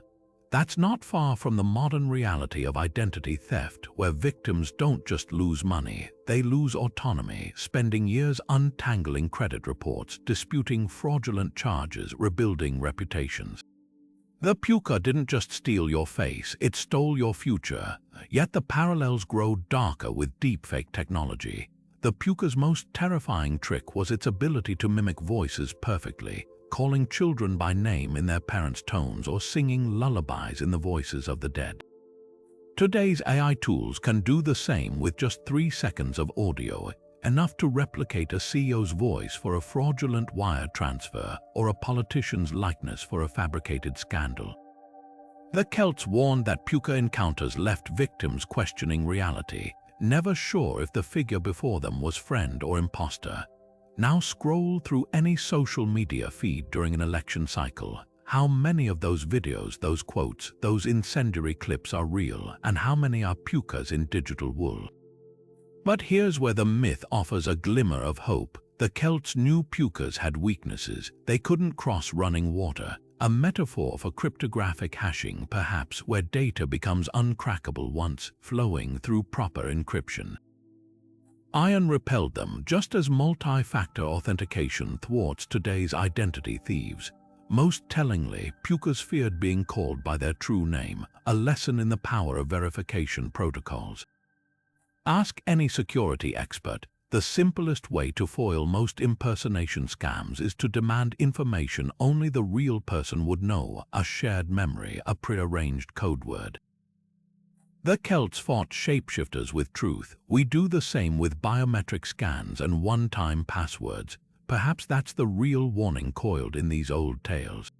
Speaker 1: That's not far from the modern reality of identity theft, where victims don't just lose money, they lose autonomy, spending years untangling credit reports, disputing fraudulent charges, rebuilding reputations. The puka didn't just steal your face, it stole your future. Yet the parallels grow darker with deepfake technology. The puka's most terrifying trick was its ability to mimic voices perfectly, calling children by name in their parents' tones or singing lullabies in the voices of the dead. Today's AI tools can do the same with just 3 seconds of audio, enough to replicate a CEO's voice for a fraudulent wire transfer or a politician's likeness for a fabricated scandal. The Celts warned that puka encounters left victims questioning reality, never sure if the figure before them was friend or imposter. Now scroll through any social media feed during an election cycle. How many of those videos, those quotes, those incendiary clips are real, and how many are pukas in digital wool? But here's where the myth offers a glimmer of hope. The Celts knew pukas had weaknesses. They couldn't cross running water, a metaphor for cryptographic hashing perhaps, where data becomes uncrackable once flowing through proper encryption. Iron repelled them, just as multi-factor authentication thwarts today's identity thieves. Most tellingly, pukas feared being called by their true name, a lesson in the power of verification protocols. Ask any security expert. The simplest way to foil most impersonation scams is to demand information only the real person would know, a shared memory, a prearranged code word. The Celts fought shapeshifters with truth. We do the same with biometric scans and one-time passwords. Perhaps that's the real warning coiled in these old tales.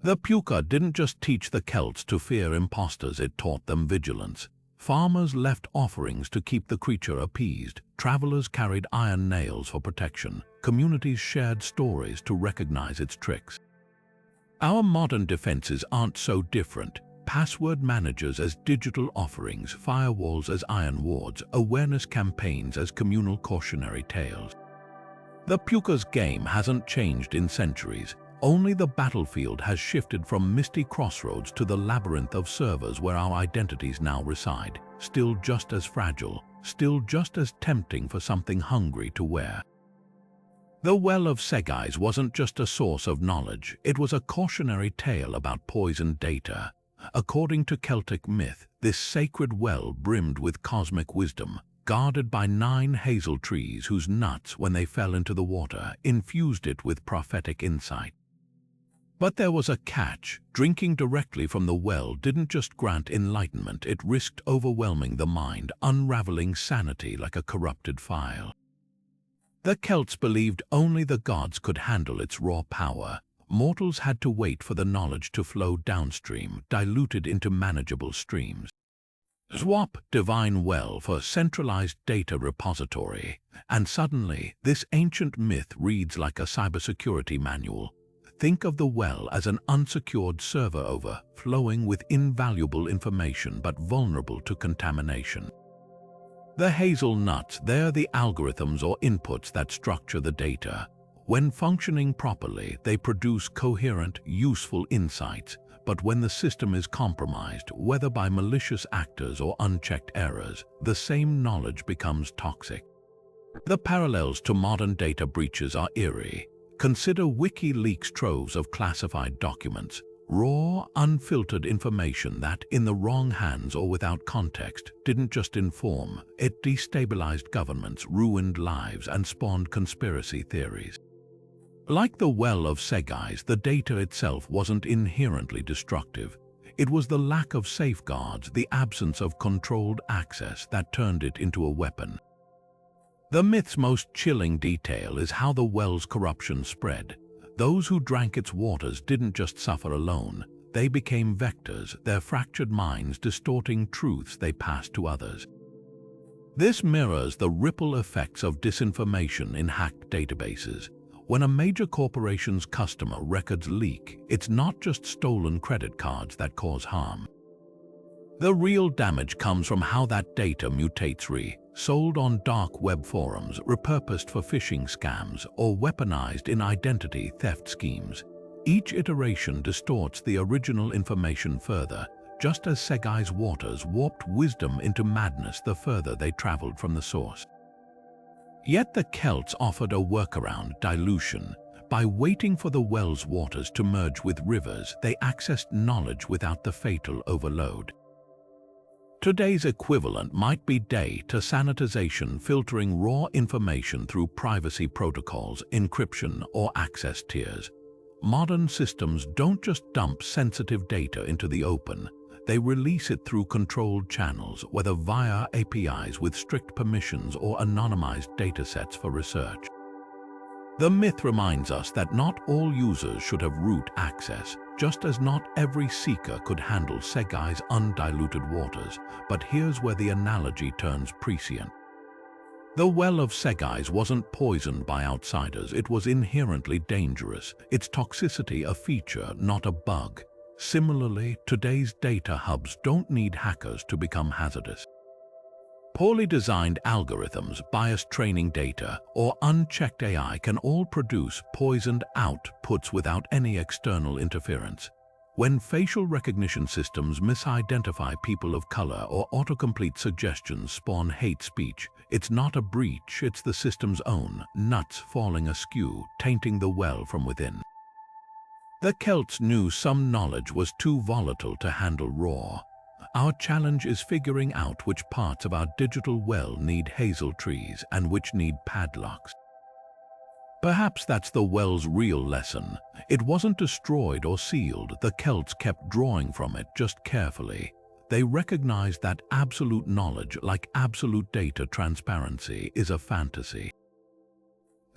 Speaker 1: The puka didn't just teach the Celts to fear impostors, it taught them vigilance. Farmers left offerings to keep the creature appeased. Travelers carried iron nails for protection. Communities shared stories to recognize its tricks. Our modern defenses aren't so different. Password managers as digital offerings, firewalls as iron wards, awareness campaigns as communal cautionary tales. The puka's game hasn't changed in centuries. Only the battlefield has shifted from misty crossroads to the labyrinth of servers where our identities now reside, still just as fragile, still just as tempting for something hungry to wear. The Well of Segais wasn't just a source of knowledge, it was a cautionary tale about poisoned data. According to Celtic myth, this sacred well brimmed with cosmic wisdom, guarded by 9 hazel trees whose nuts, when they fell into the water, infused it with prophetic insight. But there was a catch. Drinking directly from the well didn't just grant enlightenment, it risked overwhelming the mind, unraveling sanity like a corrupted file. The Celts believed only the gods could handle its raw power. Mortals had to wait for the knowledge to flow downstream, diluted into manageable streams. Swap divine well for centralized data repository, and suddenly this ancient myth reads like a cybersecurity manual. Think of the well as an unsecured server overflowing with invaluable information but vulnerable to contamination. The hazel nuts, they're the algorithms or inputs that structure the data. When functioning properly, they produce coherent, useful insights, but when the system is compromised, whether by malicious actors or unchecked errors, the same knowledge becomes toxic. The parallels to modern data breaches are eerie. Consider WikiLeaks' troves of classified documents, raw, unfiltered information that, in the wrong hands or without context, didn't just inform, it destabilized governments, ruined lives, and spawned conspiracy theories. Like the Well of Segais, the data itself wasn't inherently destructive. It was the lack of safeguards, the absence of controlled access that turned it into a weapon. The myth's most chilling detail is how the well's corruption spread. Those who drank its waters didn't just suffer alone. They became vectors, their fractured minds distorting truths they passed to others. This mirrors the ripple effects of disinformation in hacked databases. When a major corporation's customer records leak, it's not just stolen credit cards that cause harm. The real damage comes from how that data mutates, sold on dark web forums, repurposed for phishing scams, or weaponized in identity theft schemes. Each iteration distorts the original information further, just as Segai's waters warped wisdom into madness the further they traveled from the source. Yet the Celts offered a workaround: dilution. By waiting for the well's waters to merge with rivers, they accessed knowledge without the fatal overload. Today's equivalent might be data sanitization, filtering raw information through privacy protocols, encryption, or access tiers. Modern systems don't just dump sensitive data into the open. They release it through controlled channels, whether via APIs with strict permissions or anonymized datasets for research. The myth reminds us that not all users should have root access, just as not every seeker could handle Segai's undiluted waters. But here's where the analogy turns prescient. The well of Segai's wasn't poisoned by outsiders, it was inherently dangerous, its toxicity a feature, not a bug. Similarly, today's data hubs don't need hackers to become hazardous. Poorly designed algorithms, biased training data, or unchecked AI can all produce poisoned outputs without any external interference. When facial recognition systems misidentify people of color or autocomplete suggestions spawn hate speech, it's not a breach, it's the system's own nuts falling askew, tainting the well from within. The Celts knew some knowledge was too volatile to handle raw. Our challenge is figuring out which parts of our digital well need hazel trees and which need padlocks. Perhaps that's the well's real lesson. It wasn't destroyed or sealed. The Celts kept drawing from it, just carefully. They recognized that absolute knowledge, like absolute data transparency, is a fantasy.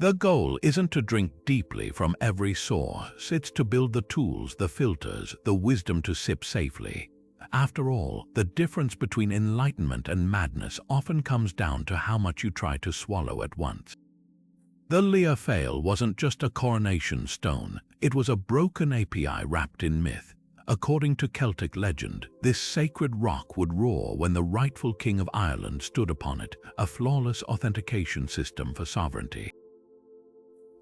Speaker 1: The goal isn't to drink deeply from every source, it's to build the tools, the filters, the wisdom to sip safely. After all, the difference between enlightenment and madness often comes down to how much you try to swallow at once. The Lear Fail wasn't just a coronation stone, it was a broken API wrapped in myth. According to Celtic legend, this sacred rock would roar when the rightful king of Ireland stood upon it, a flawless authentication system for sovereignty.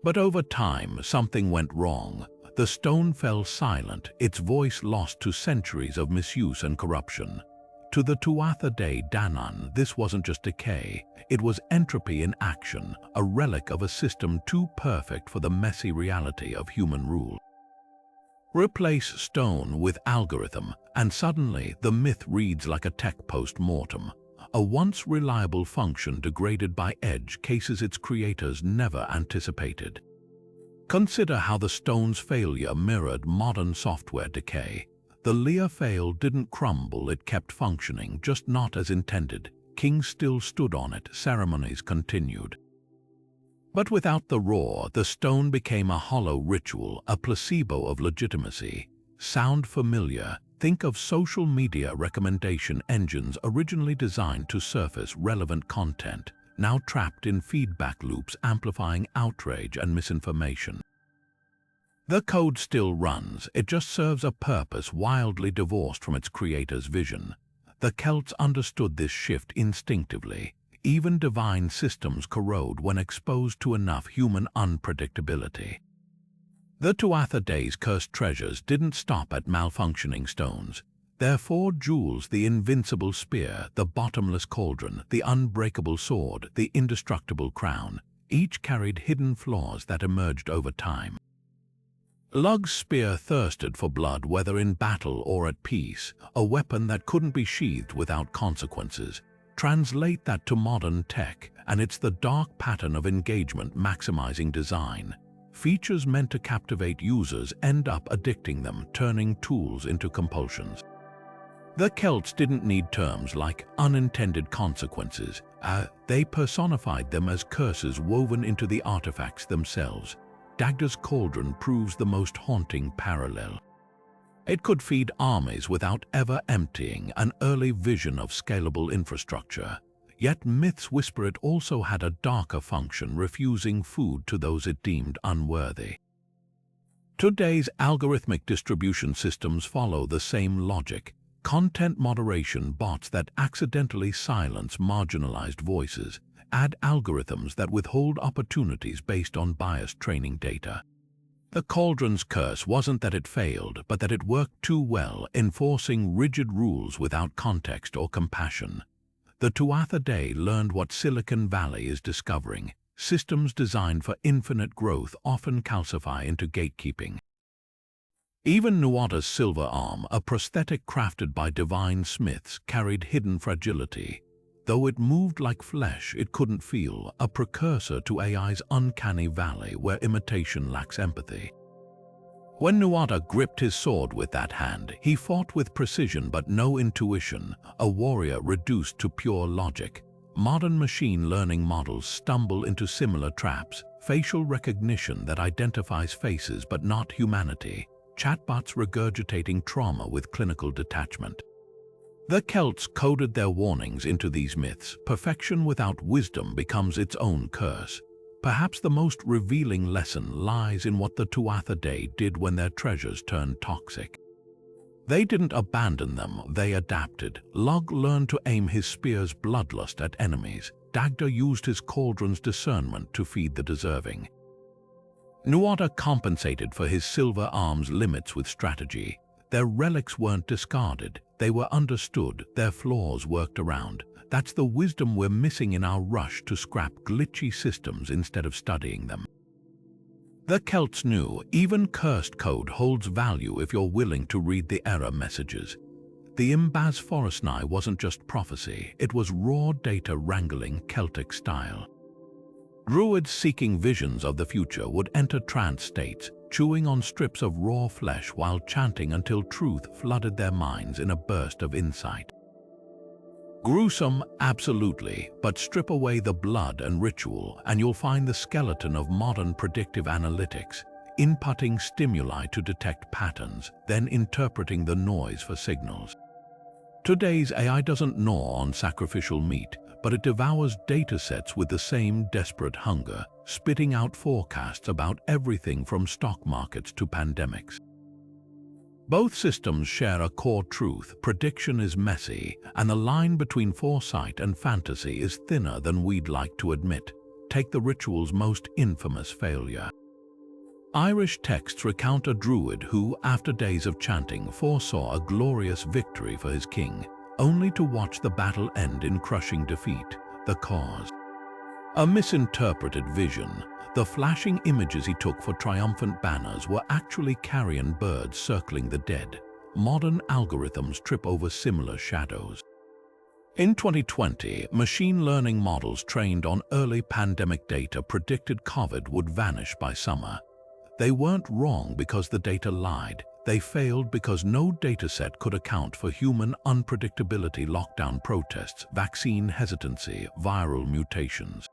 Speaker 1: But over time, something went wrong. The stone fell silent, its voice lost to centuries of misuse and corruption. To the Tuatha De Danann, this wasn't just decay, it was entropy in action, a relic of a system too perfect for the messy reality of human rule. Replace stone with algorithm, and suddenly the myth reads like a tech post-mortem. A once reliable function degraded by edge cases its creators never anticipated. Consider how the stone's failure mirrored modern software decay. The Lear Fail didn't crumble, it kept functioning, just not as intended. Kings still stood on it, ceremonies continued. But without the roar, the stone became a hollow ritual, a placebo of legitimacy. Sound familiar? Think of social media recommendation engines originally designed to surface relevant content, now trapped in feedback loops amplifying outrage and misinformation. The code still runs, it just serves a purpose wildly divorced from its creator's vision. The Celts understood this shift instinctively. Even divine systems corrode when exposed to enough human unpredictability. The Tuatha De's cursed treasures didn't stop at malfunctioning stones. Their 4 jewels, the invincible spear, the bottomless cauldron, the unbreakable sword, the indestructible crown, each carried hidden flaws that emerged over time. Lug's spear thirsted for blood whether in battle or at peace, a weapon that couldn't be sheathed without consequences. Translate that to modern tech, and it's the dark pattern of engagement maximizing design. Features meant to captivate users end up addicting them, turning tools into compulsions. The Celts didn't need terms like unintended consequences. They personified them as curses woven into the artifacts themselves. Dagda's cauldron proves the most haunting parallel. It could feed armies without ever emptying, an early vision of scalable infrastructure. Yet myths whisper it also had a darker function, refusing food to those it deemed unworthy. Today's algorithmic distribution systems follow the same logic. content moderation bots that accidentally silence marginalized voices, add algorithms that withhold opportunities based on biased training data. The Cauldron's curse wasn't that it failed, but that it worked too well, enforcing rigid rules without context or compassion. The Tuatha Dé learned what Silicon Valley is discovering. Systems designed for infinite growth often calcify into gatekeeping. Even Nuada's silver arm, a prosthetic crafted by divine smiths, carried hidden fragility. Though it moved like flesh, it couldn't feel, a precursor to AI's uncanny valley where imitation lacks empathy. When Nuada gripped his sword with that hand, he fought with precision but no intuition, a warrior reduced to pure logic. Modern machine learning models stumble into similar traps, facial recognition that identifies faces but not humanity, chatbots regurgitating trauma with clinical detachment. The Celts coded their warnings into these myths. Perfection without wisdom becomes its own curse. Perhaps the most revealing lesson lies in what the Tuatha Dé did when their treasures turned toxic. They didn't abandon them, they adapted. Lug learned to aim his spear's bloodlust at enemies. Dagda used his cauldron's discernment to feed the deserving. Nuada compensated for his silver arm's limits with strategy. Their relics weren't discarded, they were understood, their flaws worked around. That's the wisdom we're missing in our rush to scrap glitchy systems instead of studying them. The Celts knew even cursed code holds value if you're willing to read the error messages. The Imbaz Forestnai wasn't just prophecy, it was raw data wrangling Celtic style. Druids seeking visions of the future would enter trance states, chewing on strips of raw flesh while chanting until truth flooded their minds in a burst of insight. Gruesome, absolutely, but strip away the blood and ritual and you'll find the skeleton of modern predictive analytics, inputting stimuli to detect patterns, then interpreting the noise for signals. Today's AI doesn't gnaw on sacrificial meat, but it devours datasets with the same desperate hunger, spitting out forecasts about everything from stock markets to pandemics. Both systems share a core truth: prediction is messy, and the line between foresight and fantasy is thinner than we'd like to admit. Take the ritual's most infamous failure. Irish texts recount a druid who, after days of chanting, foresaw a glorious victory for his king, only to watch the battle end in crushing defeat. The cause? A misinterpreted vision. The flashing images he took for triumphant banners were actually carrion birds circling the dead. Modern algorithms trip over similar shadows. In 2020, machine learning models trained on early pandemic data predicted COVID would vanish by summer. They weren't wrong because the data lied. They failed because no dataset could account for human unpredictability, lockdown protests, vaccine hesitancy, viral mutations.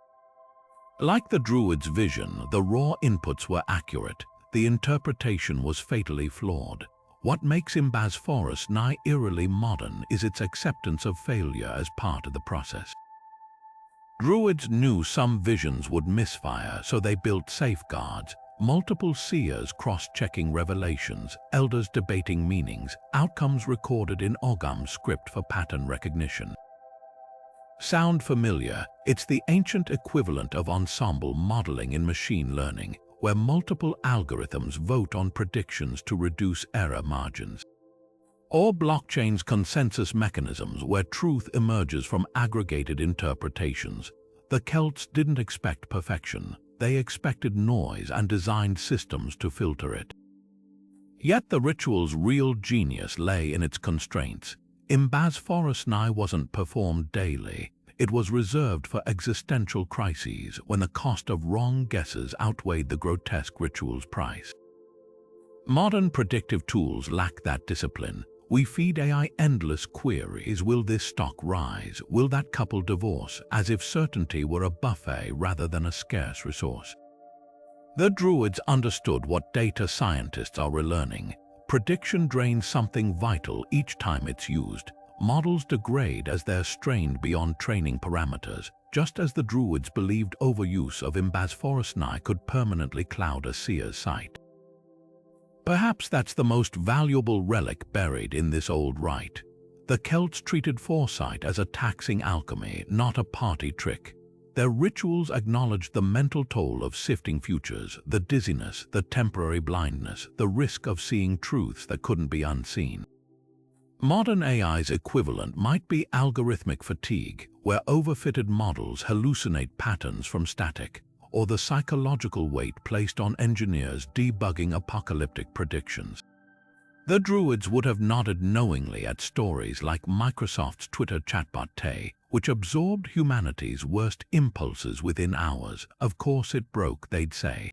Speaker 1: Like the Druid's vision, the raw inputs were accurate. The interpretation was fatally flawed. What makes Imbaz Forestnai eerily modern is its acceptance of failure as part of the process. Druids knew some visions would misfire, so they built safeguards. Multiple seers cross-checking revelations, elders debating meanings, outcomes recorded in Ogham script for pattern recognition. Sound familiar? It's the ancient equivalent of ensemble modeling in machine learning, where multiple algorithms vote on predictions to reduce error margins. Or blockchain's consensus mechanisms, where truth emerges from aggregated interpretations. The Celts didn't expect perfection. They expected noise and designed systems to filter it. Yet the ritual's real genius lay in its constraints. Imbaz Forestnai wasn't performed daily. It was reserved for existential crises when the cost of wrong guesses outweighed the grotesque ritual's price. Modern predictive tools lack that discipline. We feed AI endless queries. Will this stock rise? Will that couple divorce? As if certainty were a buffet rather than a scarce resource. The Druids understood what data scientists are relearning. Prediction drains something vital each time it's used. Models degrade as they're strained beyond training parameters, just as the Druids believed overuse of Imbaz Forestnai could permanently cloud a seer's sight. Perhaps that's the most valuable relic buried in this old rite. The Celts treated foresight as a taxing alchemy, not a party trick. Their rituals acknowledged the mental toll of sifting futures, the dizziness, the temporary blindness, the risk of seeing truths that couldn't be unseen. Modern AI's equivalent might be algorithmic fatigue, where overfitted models hallucinate patterns from static, or the psychological weight placed on engineers debugging apocalyptic predictions. The Druids would have nodded knowingly at stories like Microsoft's Twitter chatbot Tay, which absorbed humanity's worst impulses within hours. Of course it broke, they'd say.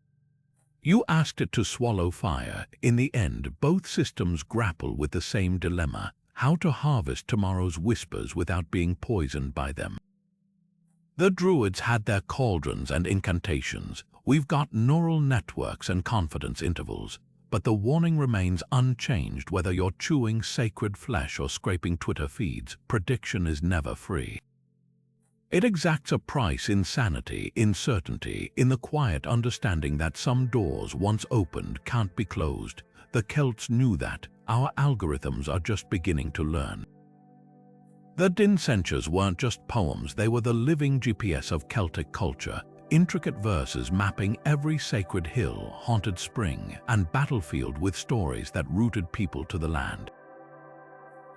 Speaker 1: You asked it to swallow fire. In the end, both systems grapple with the same dilemma: how to harvest tomorrow's whispers without being poisoned by them. The Druids had their cauldrons and incantations. We've got neural networks and confidence intervals. But the warning remains unchanged whether you're chewing sacred flesh or scraping Twitter feeds. Prediction is never free. It exacts a price in sanity, in certainty, in the quiet understanding that some doors once opened can't be closed. The Celts knew that. Our algorithms are just beginning to learn. The Dincentures weren't just poems, they were the living GPS of Celtic culture. Intricate verses mapping every sacred hill, haunted spring, and battlefield with stories that rooted people to the land.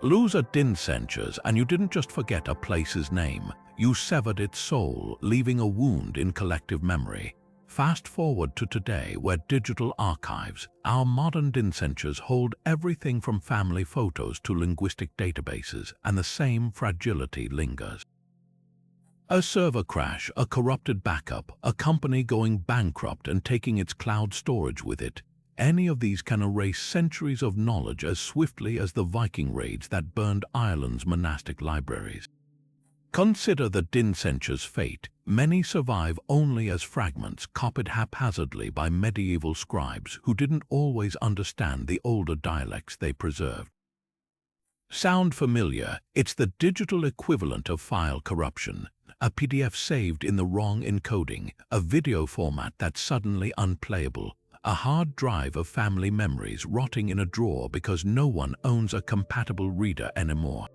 Speaker 1: Lose a Dincentures and you didn't just forget a place's name, you severed its soul, leaving a wound in collective memory. Fast forward to today, where digital archives, our modern Dincentures hold everything from family photos to linguistic databases, and the same fragility lingers. A server crash, a corrupted backup, a company going bankrupt and taking its cloud storage with it. Any of these can erase centuries of knowledge as swiftly as the Viking raids that burned Ireland's monastic libraries. Consider the Dincentures' fate. Many survive only as fragments copied haphazardly by medieval scribes who didn't always understand the older dialects they preserved. Sound familiar? It's the digital equivalent of file corruption. A PDF saved in the wrong encoding, a video format that's suddenly unplayable, a hard drive of family memories rotting in a drawer because no one owns a compatible reader anymore.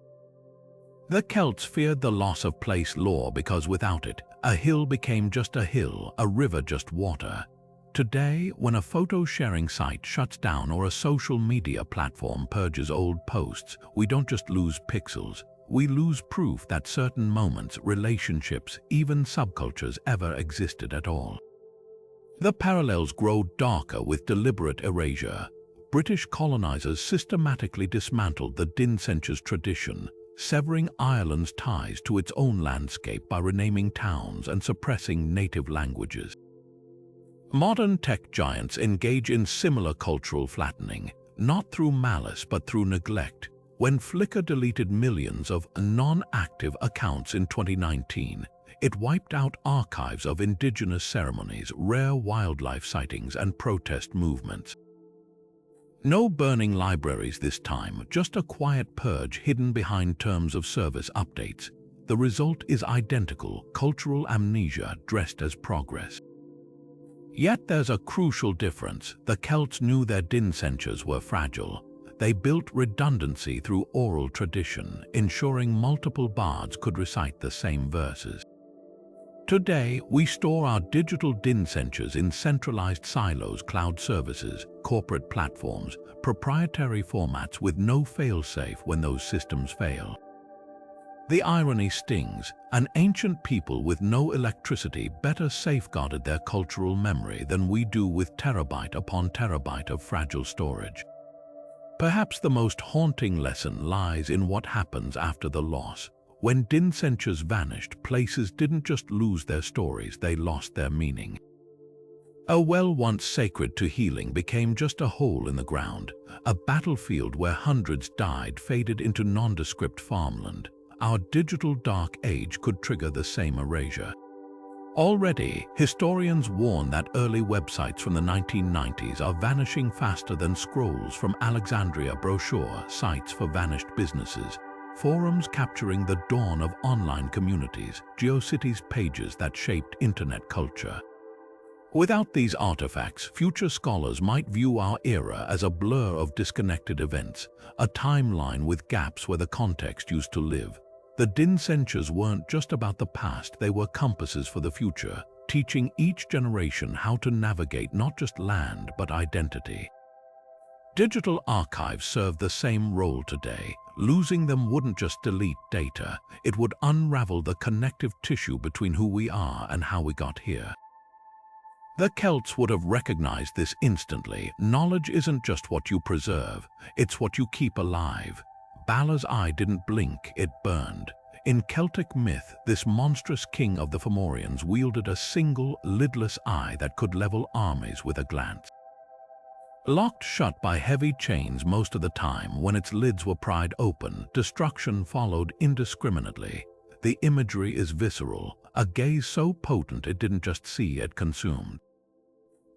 Speaker 1: The Celts feared the loss of place lore because without it, a hill became just a hill, a river just water. Today, when a photo-sharing site shuts down or a social media platform purges old posts, we don't just lose pixels. We lose proof that certain moments, relationships, even subcultures ever existed at all. The parallels grow darker with deliberate erasure. British colonizers systematically dismantled the Dincentures tradition, severing Ireland's ties to its own landscape by renaming towns and suppressing native languages. Modern tech giants engage in similar cultural flattening, not through malice but through neglect. When Flickr deleted millions of non-active accounts in 2019, it wiped out archives of indigenous ceremonies, rare wildlife sightings, and protest movements. No burning libraries this time, just a quiet purge hidden behind terms of service updates. The result is identical: cultural amnesia dressed as progress. Yet there's a crucial difference. The Celts knew their Dincentures were fragile. They built redundancy through oral tradition, ensuring multiple bards could recite the same verses. Today, we store our digital Dincentures in centralized silos, cloud services, corporate platforms, proprietary formats with no fail-safe when those systems fail. The irony stings. An ancient people with no electricity better safeguarded their cultural memory than we do with terabyte upon terabyte of fragile storage. Perhaps the most haunting lesson lies in what happens after the loss. When Dincentures vanished, places didn't just lose their stories, they lost their meaning. A well once sacred to healing became just a hole in the ground. A battlefield where hundreds died faded into nondescript farmland. Our digital dark age could trigger the same erasure. Already, historians warn that early websites from the 1990s are vanishing faster than scrolls from Alexandria brochure sites for vanished businesses, forums capturing the dawn of online communities, GeoCities pages that shaped internet culture. Without these artifacts, future scholars might view our era as a blur of disconnected events, a timeline with gaps where the context used to live. The Dincensures weren't just about the past, they were compasses for the future, teaching each generation how to navigate not just land but identity. Digital archives serve the same role today. Losing them wouldn't just delete data, it would unravel the connective tissue between who we are and how we got here. The Celts would have recognized this instantly. Knowledge isn't just what you preserve, it's what you keep alive. Bala's eye didn't blink, it burned. In Celtic myth, this monstrous king of the Fomorians wielded a single, lidless eye that could level armies with a glance. Locked shut by heavy chains most of the time, when its lids were pried open, destruction followed indiscriminately. The imagery is visceral, a gaze so potent it didn't just see, it consumed.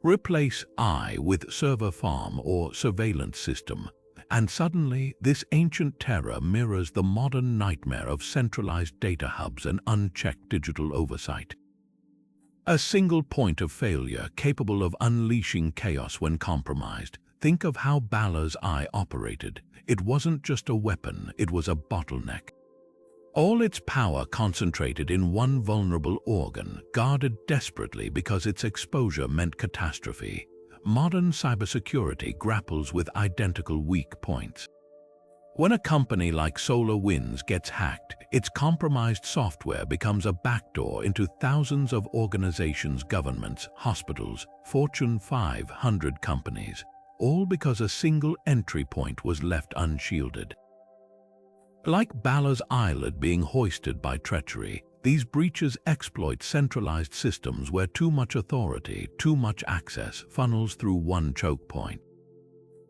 Speaker 1: Replace eye with server farm or surveillance system, and suddenly this ancient terror mirrors the modern nightmare of centralized data hubs and unchecked digital oversight. A single point of failure capable of unleashing chaos when compromised. Think of how Bala's eye operated. It wasn't just a weapon, it was a bottleneck. All its power concentrated in one vulnerable organ, guarded desperately because its exposure meant catastrophe. Modern cybersecurity grapples with identical weak points. When a company like SolarWinds gets hacked, its compromised software becomes a backdoor into thousands of organizations, governments, hospitals, Fortune 500 companies, all because a single entry point was left unshielded. Like Bala's eyelid being hoisted by treachery, these breaches exploit centralized systems where too much authority, too much access funnels through one choke point.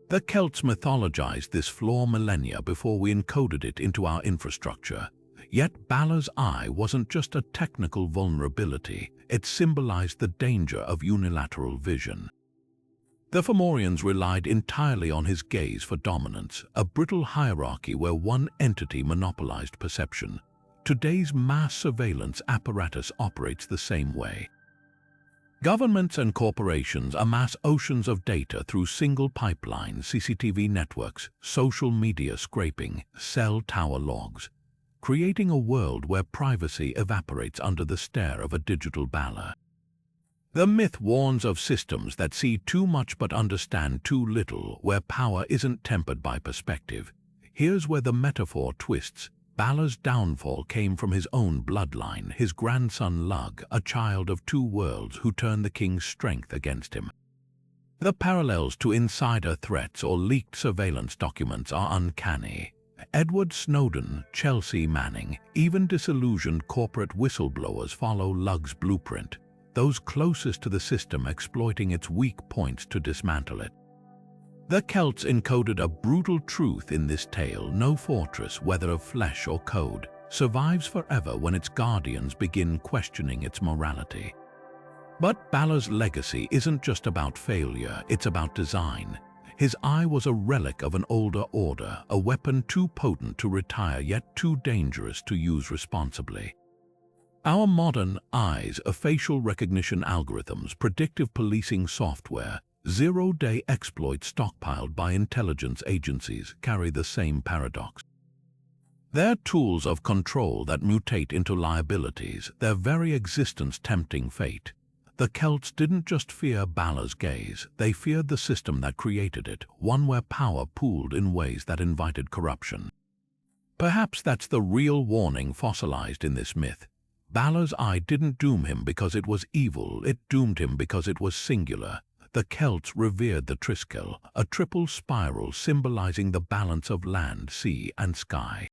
Speaker 1: The Celts mythologized this flaw millennia before we encoded it into our infrastructure. Yet Bala's eye wasn't just a technical vulnerability, it symbolized the danger of unilateral vision. The Fomorians relied entirely on his gaze for dominance, a brittle hierarchy where one entity monopolized perception. Today's mass surveillance apparatus operates the same way. Governments and corporations amass oceans of data through single pipelines, CCTV networks, social media scraping, cell tower logs, creating a world where privacy evaporates under the stare of a digital Bala. The myth warns of systems that see too much but understand too little, where power isn't tempered by perspective. Here's where the metaphor twists. Bala's downfall came from his own bloodline, his grandson Lug, a child of two worlds who turned the king's strength against him. The parallels to insider threats or leaked surveillance documents are uncanny. Edward Snowden, Chelsea Manning, even disillusioned corporate whistleblowers follow Lug's blueprint, those closest to the system exploiting its weak points to dismantle it. The Celts encoded a brutal truth in this tale: no fortress, whether of flesh or code, survives forever when its guardians begin questioning its morality. But Bala's legacy isn't just about failure, it's about design. His eye was a relic of an older order, a weapon too potent to retire yet too dangerous to use responsibly. Our modern eyes are facial recognition algorithms, predictive policing software, zero-day exploits stockpiled by intelligence agencies carry the same paradox. They're tools of control that mutate into liabilities, their very existence tempting fate. The Celts didn't just fear Bala's gaze, they feared the system that created it, one where power pooled in ways that invited corruption. Perhaps that's the real warning fossilized in this myth. Bala's eye didn't doom him because it was evil, it doomed him because it was singular. The Celts revered the Triskel, a triple spiral symbolizing the balance of land, sea, and sky.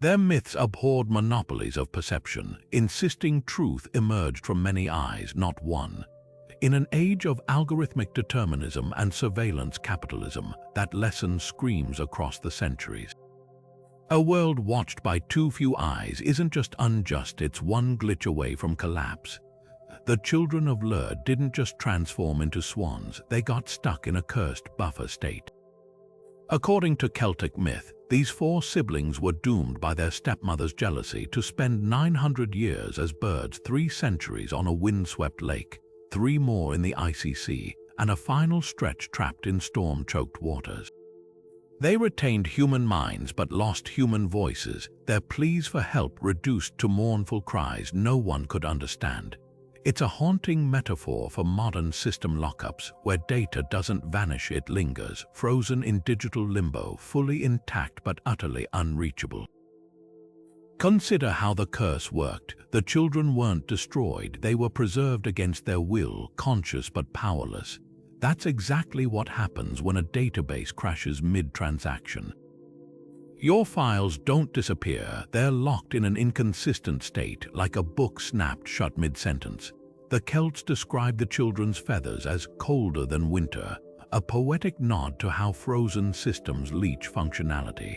Speaker 1: Their myths abhorred monopolies of perception, insisting truth emerged from many eyes, not one. In an age of algorithmic determinism and surveillance capitalism, that lesson screams across the centuries. A world watched by too few eyes isn't just unjust, it's one glitch away from collapse. The children of Lur didn't just transform into swans, they got stuck in a cursed buffer state. According to Celtic myth, these four siblings were doomed by their stepmother's jealousy to spend 900 years as birds, 3 centuries on a windswept lake. 3 more in the icy sea, and a final stretch trapped in storm-choked waters. They retained human minds but lost human voices, their pleas for help reduced to mournful cries no one could understand. It's a haunting metaphor for modern system lockups, where data doesn't vanish, it lingers, frozen in digital limbo, fully intact but utterly unreachable. Consider how the curse worked. The children weren't destroyed, they were preserved against their will, conscious but powerless. That's exactly what happens when a database crashes mid-transaction. Your files don't disappear, they're locked in an inconsistent state, like a book snapped shut mid-sentence. The Celts describe the children's feathers as colder than winter, a poetic nod to how frozen systems leach functionality.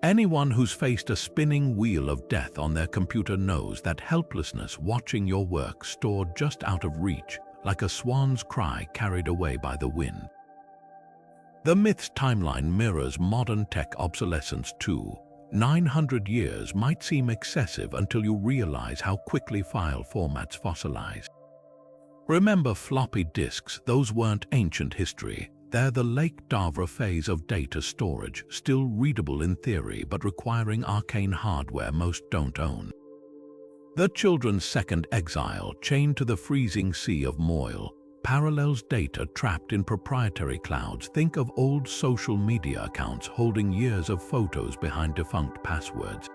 Speaker 1: Anyone who's faced a spinning wheel of death on their computer knows that helplessness, watching your work stored just out of reach, like a swan's cry carried away by the wind. The myth's timeline mirrors modern tech obsolescence too. 900 years might seem excessive until you realize how quickly file formats fossilize. Remember floppy disks, those weren't ancient history. They're the Lake Davra phase of data storage, still readable in theory but requiring arcane hardware most don't own. The children's second exile, chained to the freezing sea of Moyle, parallels data trapped in proprietary clouds. Think of old social media accounts holding years of photos behind defunct passwords.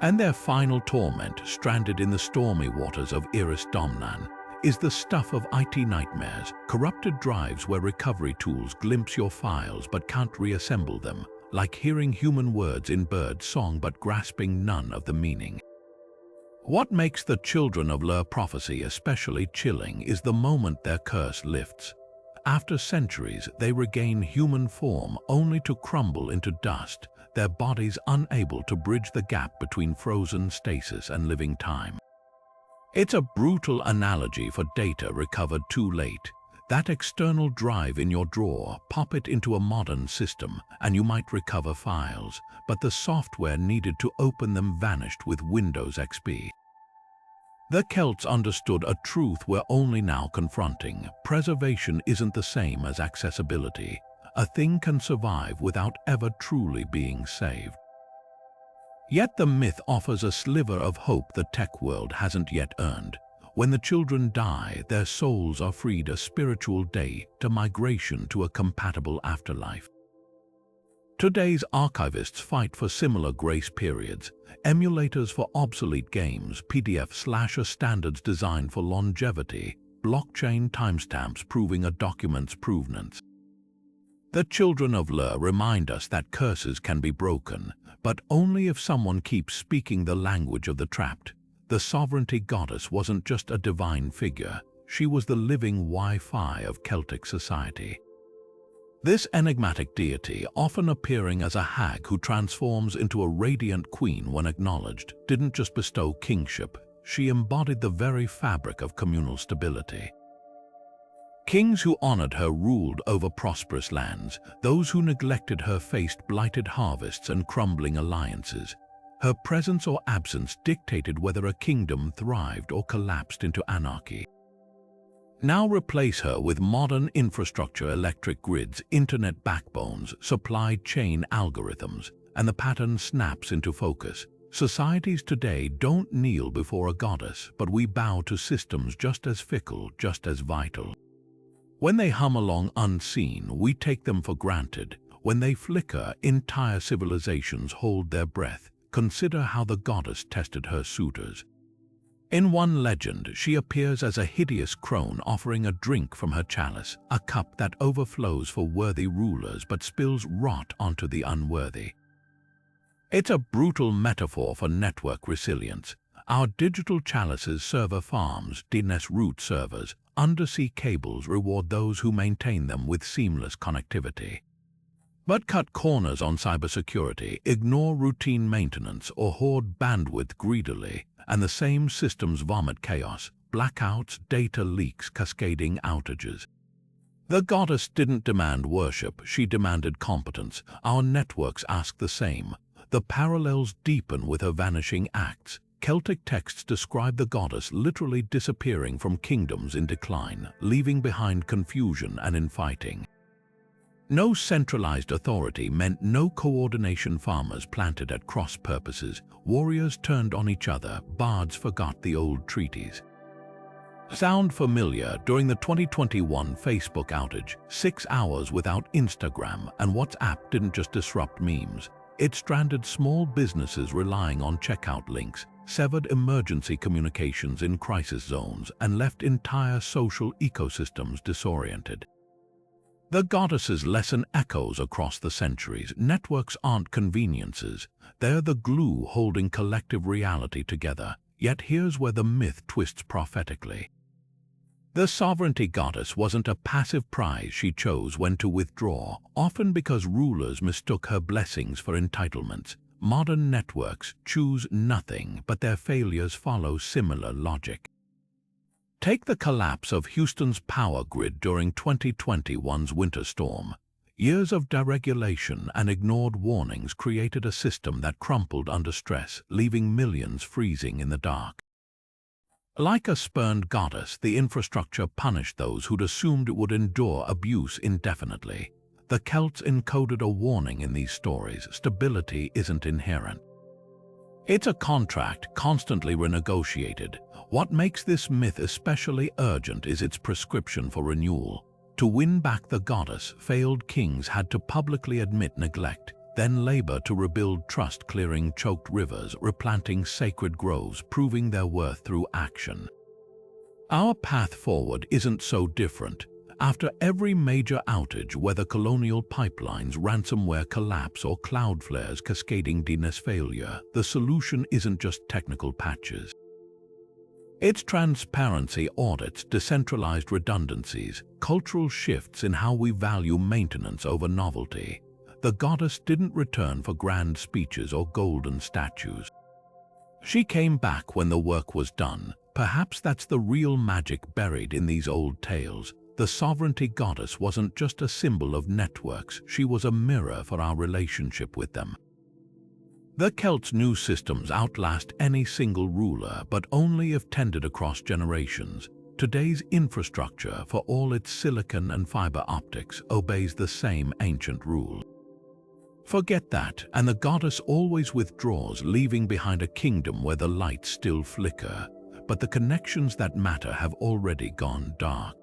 Speaker 1: And their final torment, stranded in the stormy waters of Iris Domnan, is the stuff of IT nightmares, corrupted drives where recovery tools glimpse your files but can't reassemble them, like hearing human words in bird song but grasping none of the meaning. What makes the children of Lur prophecy especially chilling is the moment their curse lifts. After centuries, they regain human form only to crumble into dust, their bodies unable to bridge the gap between frozen stasis and living time. It's a brutal analogy for data recovered too late. That external drive in your drawer, pop it into a modern system, and you might recover files, but the software needed to open them vanished with Windows XP. The Celts understood a truth we're only now confronting. Preservation isn't the same as accessibility. A thing can survive without ever truly being saved. Yet the myth offers a sliver of hope the tech world hasn't yet earned. When the children die, their souls are freed, a spiritual day to migration to a compatible afterlife. Today's archivists fight for similar grace periods, emulators for obsolete games, PDF slasher standards designed for longevity, blockchain timestamps proving a document's provenance. The children of Lur remind us that curses can be broken, but only if someone keeps speaking the language of the trapped. The sovereignty goddess wasn't just a divine figure, she was the living Wi-Fi of Celtic society. This enigmatic deity, often appearing as a hag who transforms into a radiant queen when acknowledged, didn't just bestow kingship, she embodied the very fabric of communal stability. Kings who honored her ruled over prosperous lands, those who neglected her faced blighted harvests and crumbling alliances. Her presence or absence dictated whether a kingdom thrived or collapsed into anarchy. Now replace her with modern infrastructure, electric grids, internet backbones, supply chain algorithms, and the pattern snaps into focus. Societies today don't kneel before a goddess, but we bow to systems just as fickle, just as vital. When they hum along unseen, we take them for granted. When they flicker, entire civilizations hold their breath. Consider how the goddess tested her suitors. In one legend, she appears as a hideous crone offering a drink from her chalice, a cup that overflows for worthy rulers but spills rot onto the unworthy. It's a brutal metaphor for network resilience. Our digital chalices, server farms, DNS root servers, undersea cables reward those who maintain them with seamless connectivity. But cut corners on cybersecurity, ignore routine maintenance, or hoard bandwidth greedily, and the same systems vomit chaos, blackouts, data leaks, cascading outages. The goddess didn't demand worship, she demanded competence. Our networks ask the same. The parallels deepen with her vanishing acts. Celtic texts describe the goddess literally disappearing from kingdoms in decline, leaving behind confusion and infighting. No centralized authority meant no coordination. Farmers planted at cross purposes, warriors turned on each other, bards forgot the old treaties. Sound familiar? During the 2021 Facebook outage, 6 hours without Instagram and WhatsApp didn't just disrupt memes. It stranded small businesses relying on checkout links, severed emergency communications in crisis zones, and left entire social ecosystems disoriented. The goddess's lesson echoes across the centuries. Networks aren't conveniences, they're the glue holding collective reality together. Yet here's where the myth twists prophetically. The sovereignty goddess wasn't a passive prize. She chose when to withdraw, often because rulers mistook her blessings for entitlements. Modern networks choose nothing, but their failures follow similar logic. Take the collapse of Houston's power grid during 2021's winter storm. Years of deregulation and ignored warnings created a system that crumpled under stress, leaving millions freezing in the dark. Like a spurned goddess, the infrastructure punished those who'd assumed it would endure abuse indefinitely. The Celts encoded a warning in these stories: stability isn't inherent. It's a contract, constantly renegotiated. What makes this myth especially urgent is its prescription for renewal. To win back the goddess, failed kings had to publicly admit neglect, then labor to rebuild trust, clearing choked rivers, replanting sacred groves, proving their worth through action. Our path forward isn't so different. After every major outage, whether colonial pipelines, ransomware collapse, or Cloudflare's cascading DNS failure, the solution isn't just technical patches. It's transparency, audits, decentralized redundancies, cultural shifts in how we value maintenance over novelty. The goddess didn't return for grand speeches or golden statues. She came back when the work was done. Perhaps that's the real magic buried in these old tales. The sovereignty goddess wasn't just a symbol of networks, she was a mirror for our relationship with them. The Celts' new systems outlast any single ruler, but only if tended across generations. Today's infrastructure, for all its silicon and fiber optics, obeys the same ancient rule. Forget that, and the goddess always withdraws, leaving behind a kingdom where the lights still flicker, but the connections that matter have already gone dark.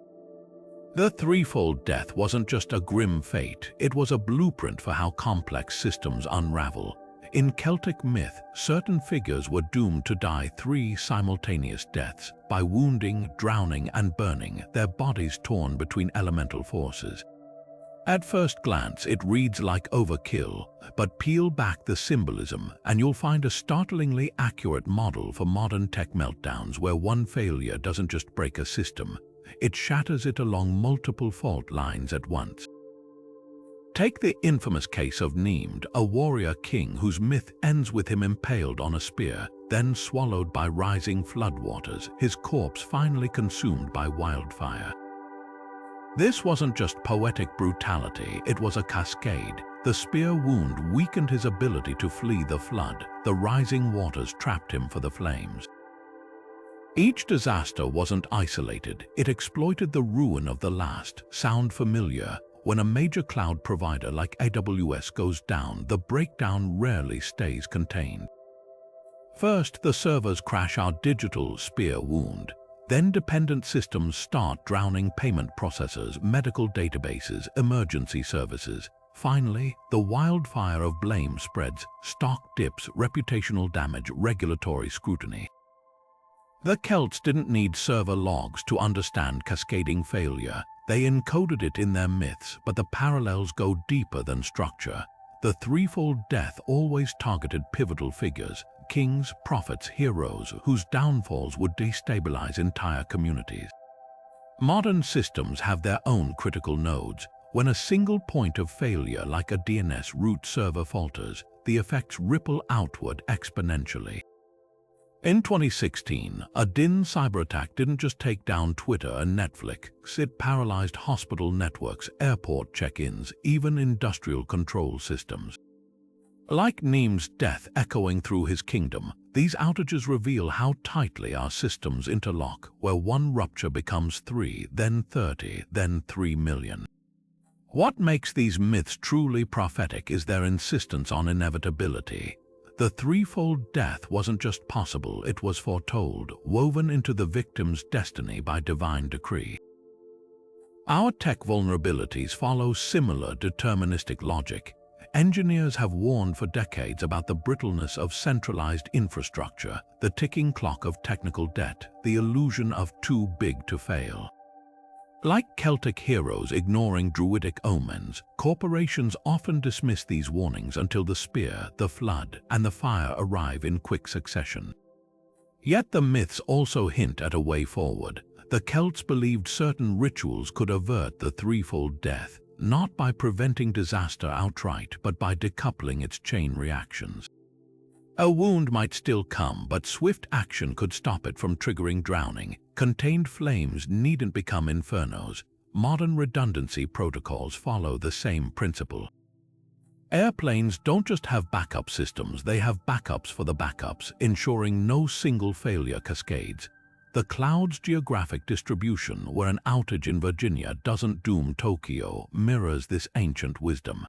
Speaker 1: The threefold death wasn't just a grim fate, it was a blueprint for how complex systems unravel. In Celtic myth, certain figures were doomed to die 3 simultaneous deaths, by wounding, drowning, and burning, their bodies torn between elemental forces. At first glance, it reads like overkill, but peel back the symbolism and you'll find a startlingly accurate model for modern tech meltdowns, where one failure doesn't just break a system, it shatters it along multiple fault lines at once. Take the infamous case of Nemd, a warrior king whose myth ends with him impaled on a spear, then swallowed by rising floodwaters, his corpse finally consumed by wildfire. This wasn't just poetic brutality, it was a cascade. The spear wound weakened his ability to flee the flood. The rising waters trapped him for the flames. Each disaster wasn't isolated, it exploited the ruin of the last. Sound familiar? When a major cloud provider like AWS goes down, the breakdown rarely stays contained. First, the servers crash, our digital spear wound. Then dependent systems start drowning: payment processors, medical databases, emergency services. Finally, the wildfire of blame spreads: stock dips, reputational damage, regulatory scrutiny. The Celts didn't need server logs to understand cascading failure. They encoded it in their myths, but the parallels go deeper than structure. The threefold death always targeted pivotal figures: kings, prophets, heroes, whose downfalls would destabilize entire communities. Modern systems have their own critical nodes. When a single point of failure, like a DNS root server, falters, the effects ripple outward exponentially. In 2016, a DIN cyberattack didn't just take down Twitter and Netflix, it paralyzed hospital networks, airport check-ins, even industrial control systems. Like Nemd's death echoing through his kingdom, These outages reveal how tightly our systems interlock, where one rupture becomes 3, then 30, then 3 million. What makes these myths truly prophetic is their insistence on inevitability. The threefold death wasn't just possible, it was foretold, woven into the victim's destiny by divine decree. Our tech vulnerabilities follow similar deterministic logic. Engineers have warned for decades about the brittleness of centralized infrastructure, the ticking clock of technical debt, the illusion of too big to fail. Like Celtic heroes ignoring druidic omens, corporations often dismiss these warnings until the spear, the flood, and the fire arrive in quick succession. Yet the myths also hint at a way forward. The Celts believed certain rituals could avert the threefold death, not by preventing disaster outright, but by decoupling its chain reactions. A wound might still come, but swift action could stop it from triggering drowning. Contained flames needn't become infernos. Modern redundancy protocols follow the same principle. Airplanes don't just have backup systems, they have backups for the backups, ensuring no single failure cascades. The cloud's geographic distribution, where an outage in Virginia doesn't doom Tokyo, mirrors this ancient wisdom.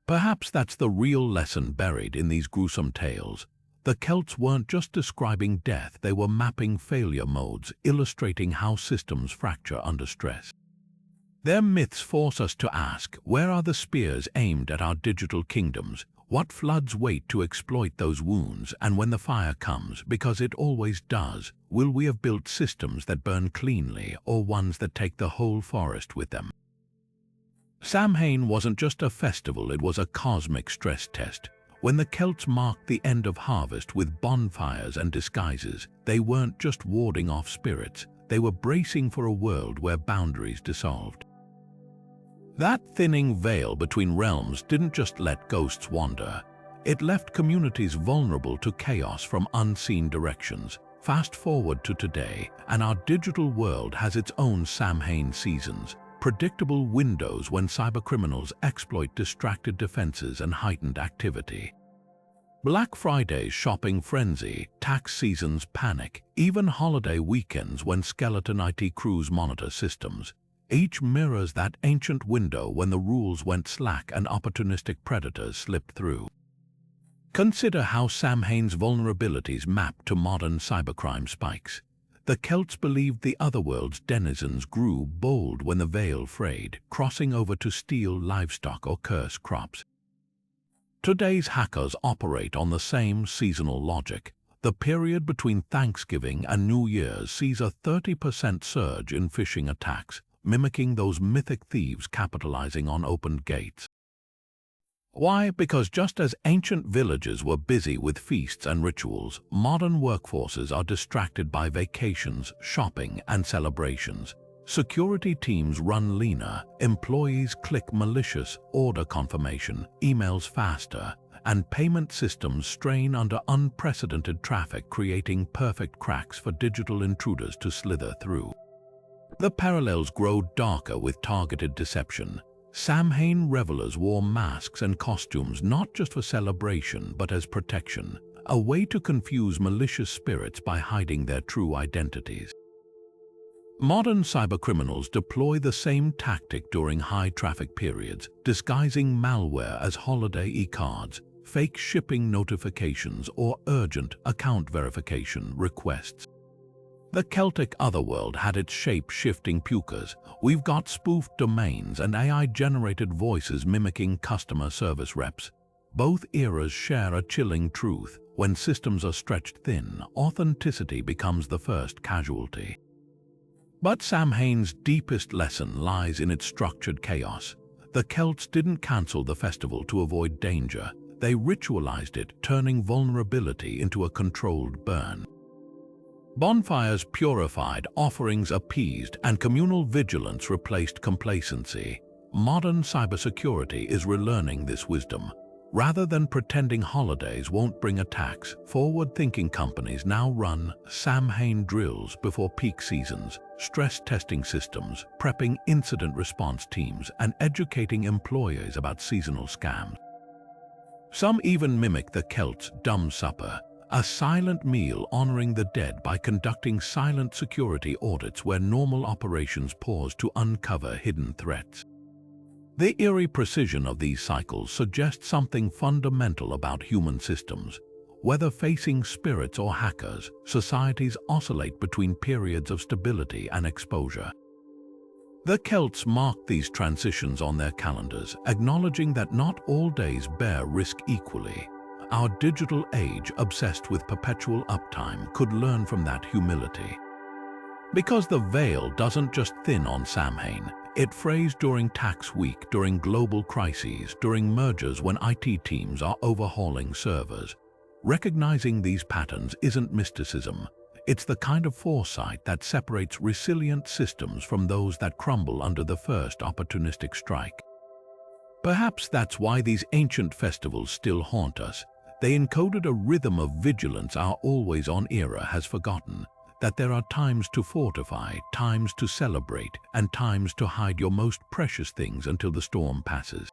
Speaker 1: Perhaps that's the real lesson buried in these gruesome tales. The Celts weren't just describing death, they were mapping failure modes, illustrating how systems fracture under stress. Their myths force us to ask, where are the spears aimed at our digital kingdoms? What floods wait to exploit those wounds? And when the fire comes, because it always does, will we have built systems that burn cleanly or ones that take the whole forest with them? Samhain wasn't just a festival, it was a cosmic stress test. When the Celts marked the end of harvest with bonfires and disguises, they weren't just warding off spirits, they were bracing for a world where boundaries dissolved. That thinning veil between realms didn't just let ghosts wander. It left communities vulnerable to chaos from unseen directions. Fast forward to today, and our digital world has its own Samhain seasons, predictable windows when cybercriminals exploit distracted defenses and heightened activity. Black Friday's shopping frenzy, tax season's panic, even holiday weekends when skeleton IT crews monitor systems. Each mirrors that ancient window when the rules went slack and opportunistic predators slipped through. Consider how Samhain's vulnerabilities map to modern cybercrime spikes. The Celts believed the Otherworld's denizens grew bold when the veil frayed, crossing over to steal livestock or curse crops. Today's hackers operate on the same seasonal logic. The period between Thanksgiving and New Year's sees a 30% surge in phishing attacks, mimicking those mythic thieves capitalizing on opened gates. Why? Because just as ancient villages were busy with feasts and rituals, modern workforces are distracted by vacations, shopping, and celebrations. Security teams run leaner, employees click malicious order confirmation, emails faster, and payment systems strain under unprecedented traffic, creating perfect cracks for digital intruders to slither through. The parallels grow darker with targeted deception. Samhain revelers wore masks and costumes not just for celebration but as protection, a way to confuse malicious spirits by hiding their true identities. Modern cybercriminals deploy the same tactic during high-traffic periods, disguising malware as holiday e-cards, fake shipping notifications, or urgent account verification requests. The Celtic Otherworld had its shape-shifting pukers. We've got spoofed domains and AI-generated voices mimicking customer service reps. Both eras share a chilling truth. When systems are stretched thin, authenticity becomes the first casualty. But Samhain's deepest lesson lies in its structured chaos. The Celts didn't cancel the festival to avoid danger. They ritualized it, turning vulnerability into a controlled burn. Bonfires purified, offerings appeased, and communal vigilance replaced complacency. Modern cybersecurity is relearning this wisdom. Rather than pretending holidays won't bring attacks, forward-thinking companies now run Samhain drills before peak seasons, stress-testing systems, prepping incident response teams, and educating employees about seasonal scams. Some even mimic the Celts' dumb supper, A silent meal honoring the dead by conducting silent security audits where normal operations pause to uncover hidden threats. The eerie precision of these cycles suggests something fundamental about human systems. Whether facing spirits or hackers, societies oscillate between periods of stability and exposure. The Celts marked these transitions on their calendars, acknowledging that not all days bear risk equally. Our digital age, obsessed with perpetual uptime, could learn from that humility. Because the veil doesn't just thin on Samhain, it frays during tax week, during global crises, during mergers when IT teams are overhauling servers. Recognizing these patterns isn't mysticism. It's the kind of foresight that separates resilient systems from those that crumble under the first opportunistic strike. Perhaps that's why these ancient festivals still haunt us. They encoded a rhythm of vigilance our always-on era has forgotten, that there are times to fortify, times to celebrate, and times to hide your most precious things until the storm passes.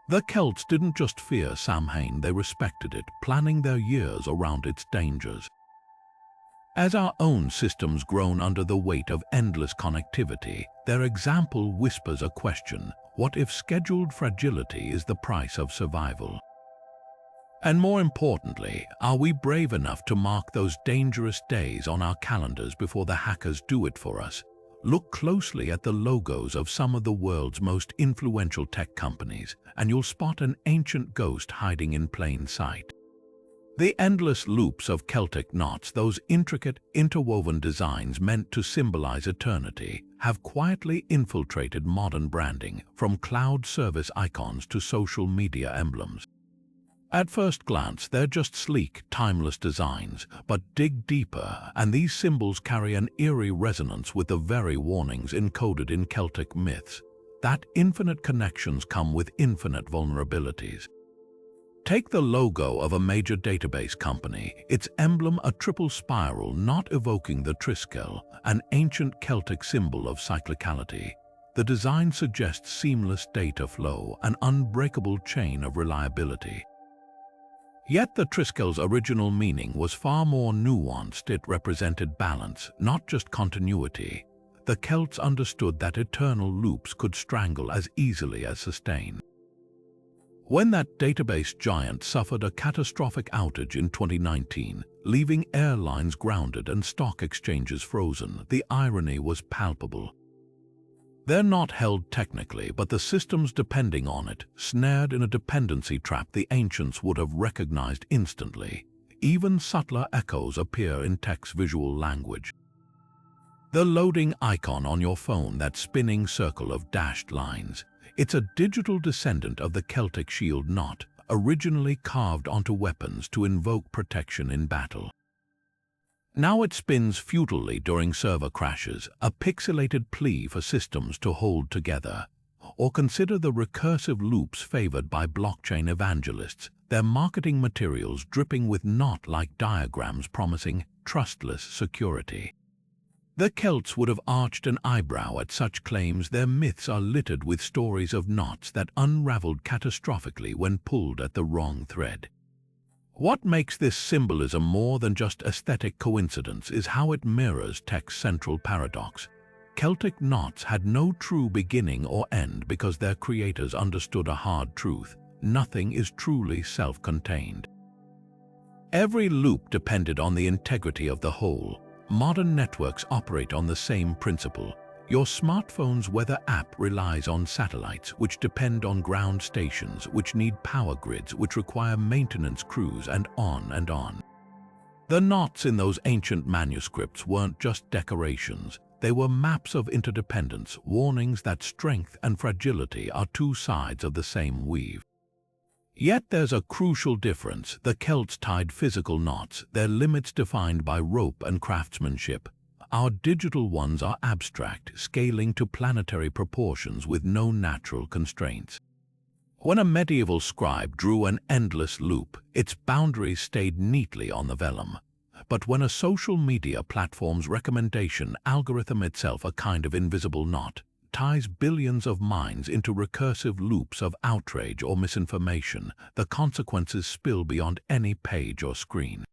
Speaker 1: The Celts didn't just fear Samhain, they respected it, planning their years around its dangers. As our own systems groan under the weight of endless connectivity, their example whispers a question: what if scheduled fragility is the price of survival? And more importantly, are we brave enough to mark those dangerous days on our calendars before the hackers do it for us? Look closely at the logos of some of the world's most influential tech companies, and you'll spot an ancient ghost hiding in plain sight. The endless loops of Celtic knots, those intricate, interwoven designs meant to symbolize eternity, have quietly infiltrated modern branding, from cloud service icons to social media emblems. At first glance, they're just sleek, timeless designs, but dig deeper, and these symbols carry an eerie resonance with the very warnings encoded in Celtic myths, that infinite connections come with infinite vulnerabilities. Take the logo of a major database company, its emblem a triple spiral not evoking the triskel, an ancient Celtic symbol of cyclicality. The design suggests seamless data flow, an unbreakable chain of reliability. Yet the triskel's original meaning was far more nuanced. It represented balance, not just continuity. The Celts understood that eternal loops could strangle as easily as sustain. When that database giant suffered a catastrophic outage in 2019, leaving airlines grounded and stock exchanges frozen, the irony was palpable. They're not held technically, but the systems depending on it, snared in a dependency trap the ancients would have recognized instantly. Even subtler echoes appear in tech's visual language. The loading icon on your phone, that spinning circle of dashed lines, it's a digital descendant of the Celtic shield knot, originally carved onto weapons to invoke protection in battle. Now it spins futilely during server crashes, a pixelated plea for systems to hold together. Or consider the recursive loops favored by blockchain evangelists, their marketing materials dripping with knot-like diagrams promising trustless security. The Celts would have arched an eyebrow at such claims. Their myths are littered with stories of knots that unraveled catastrophically when pulled at the wrong thread. What makes this symbolism more than just aesthetic coincidence is how it mirrors tech's central paradox. Celtic knots had no true beginning or end because their creators understood a hard truth: nothing is truly self-contained. Every loop depended on the integrity of the whole. Modern networks operate on the same principle. Your smartphone's weather app relies on satellites, which depend on ground stations, which need power grids, which require maintenance crews, and on and on. The knots in those ancient manuscripts weren't just decorations. They were maps of interdependence, warnings that strength and fragility are two sides of the same weave. Yet there's a crucial difference. The Celts tied physical knots, their limits defined by rope and craftsmanship. Our digital ones are abstract, scaling to planetary proportions with no natural constraints. When a medieval scribe drew an endless loop, its boundaries stayed neatly on the vellum. But when a social media platform's recommendation algorithm itself a kind of invisible knot, ties billions of minds into recursive loops of outrage or misinformation. The consequences spill beyond any page or screen.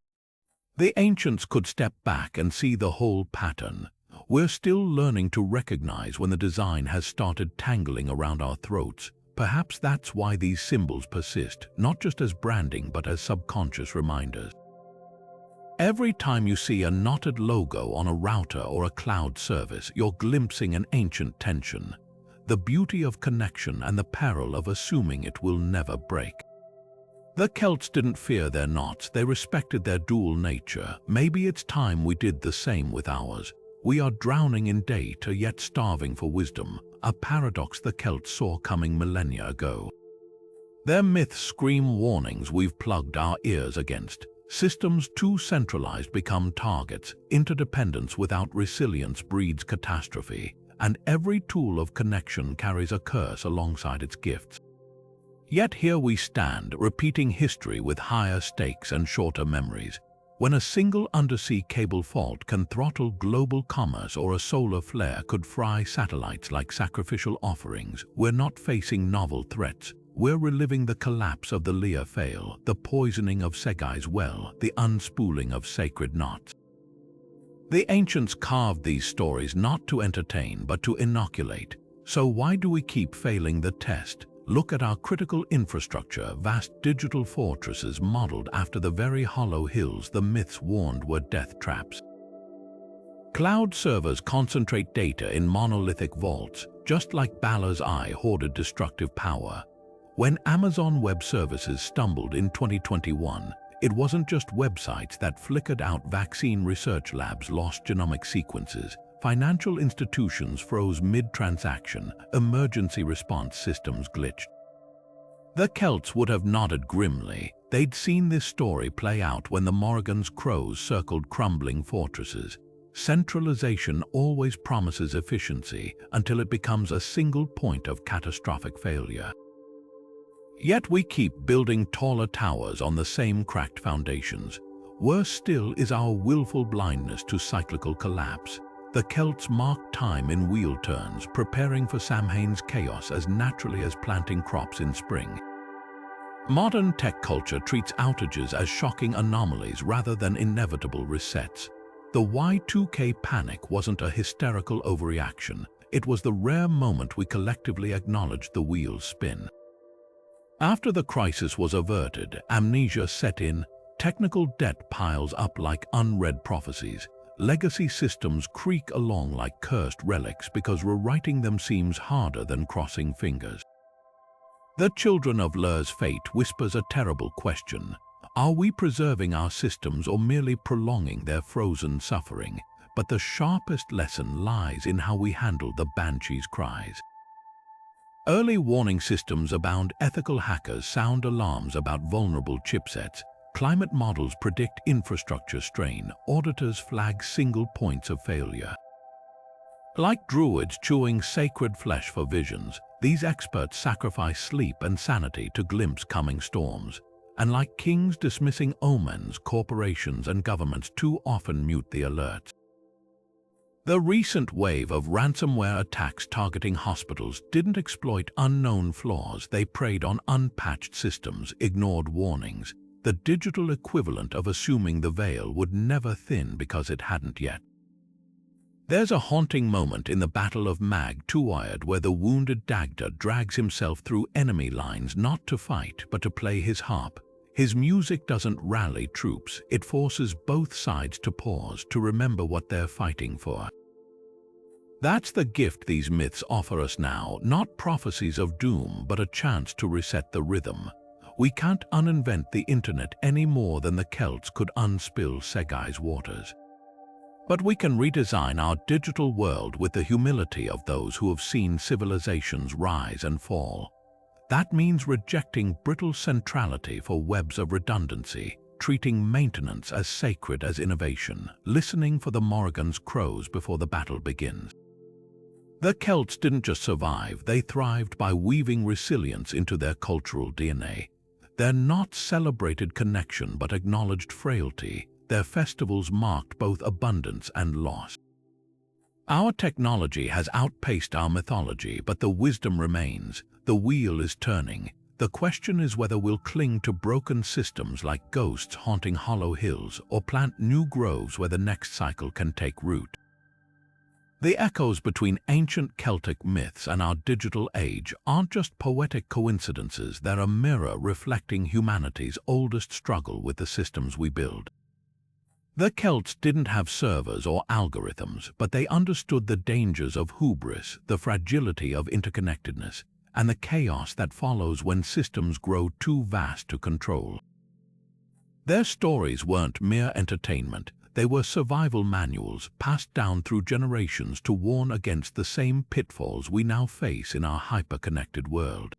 Speaker 1: The ancients could step back and see the whole pattern. We're still learning to recognize when the design has started tangling around our throats. Perhaps that's why these symbols persist, not just as branding but as subconscious reminders. Every time you see a knotted logo on a router or a cloud service, you're glimpsing an ancient tension, the beauty of connection and the peril of assuming it will never break. The Celts didn't fear their knots, they respected their dual nature. Maybe it's time we did the same with ours. We are drowning in data yet starving for wisdom, a paradox the Celts saw coming millennia ago. Their myths scream warnings we've plugged our ears against. Systems too centralized become targets, interdependence without resilience breeds catastrophe, and every tool of connection carries a curse alongside its gifts. Yet here we stand, repeating history with higher stakes and shorter memories. When a single undersea cable fault can throttle global commerce or a solar flare could fry satellites like sacrificial offerings, we're not facing novel threats. We're reliving the collapse of the Lear fail, the poisoning of Segai's well, the unspooling of sacred knots. The ancients carved these stories not to entertain but to inoculate. So why do we keep failing the test? Look at our critical infrastructure, vast digital fortresses modeled after the very hollow hills the myths warned were death traps. Cloud servers concentrate data in monolithic vaults, just like Balor's Eye hoarded destructive power. When Amazon Web Services stumbled in 2021, it wasn't just websites that flickered out. Vaccine research labs lost genomic sequences, financial institutions froze mid-transaction, emergency response systems glitched. The Celts would have nodded grimly. They'd seen this story play out when the Morrigan's crows circled crumbling fortresses. Centralization always promises efficiency until it becomes a single point of catastrophic failure. Yet we keep building taller towers on the same cracked foundations. Worse still is our willful blindness to cyclical collapse. The Celts marked time in wheel turns, preparing for Samhain's chaos as naturally as planting crops in spring. Modern tech culture treats outages as shocking anomalies rather than inevitable resets. The Y2K panic wasn't a hysterical overreaction. It was the rare moment we collectively acknowledged the wheel's spin. After the crisis was averted, amnesia set in, technical debt piles up like unread prophecies, legacy systems creak along like cursed relics because rewriting them seems harder than crossing fingers. The children of Lur's fate whispers a terrible question. Are we preserving our systems or merely prolonging their frozen suffering? But the sharpest lesson lies in how we handle the banshee's cries. Early warning systems abound. Ethical hackers sound alarms about vulnerable chipsets. Climate models predict infrastructure strain. Auditors flag single points of failure. Like druids chewing sacred flesh for visions, these experts sacrifice sleep and sanity to glimpse coming storms. And like kings dismissing omens, corporations and governments too often mute the alerts. The recent wave of ransomware attacks targeting hospitals didn't exploit unknown flaws. They preyed on unpatched systems, ignored warnings, the digital equivalent of assuming the veil would never thin because it hadn't yet. There's a haunting moment in the Battle of Mag Tuired where the wounded Dagda drags himself through enemy lines not to fight but to play his harp. His music doesn't rally troops, it forces both sides to pause, to remember what they're fighting for. That's the gift these myths offer us now, not prophecies of doom, but a chance to reset the rhythm. We can't uninvent the internet any more than the Celts could unspill Segai's waters. But we can redesign our digital world with the humility of those who have seen civilizations rise and fall. That means rejecting brittle centrality for webs of redundancy, treating maintenance as sacred as innovation, listening for the Morrigan's crows before the battle begins. The Celts didn't just survive, they thrived by weaving resilience into their cultural DNA. Their not celebrated connection but acknowledged frailty. Their festivals marked both abundance and loss. Our technology has outpaced our mythology, but the wisdom remains. The wheel is turning. The question is whether we'll cling to broken systems like ghosts haunting hollow hills or plant new groves where the next cycle can take root. The echoes between ancient Celtic myths and our digital age aren't just poetic coincidences, they're a mirror reflecting humanity's oldest struggle with the systems we build. The Celts didn't have servers or algorithms, but they understood the dangers of hubris, the fragility of interconnectedness, and the chaos that follows when systems grow too vast to control. Their stories weren't mere entertainment. They were survival manuals passed down through generations to warn against the same pitfalls we now face in our hyper-connected world.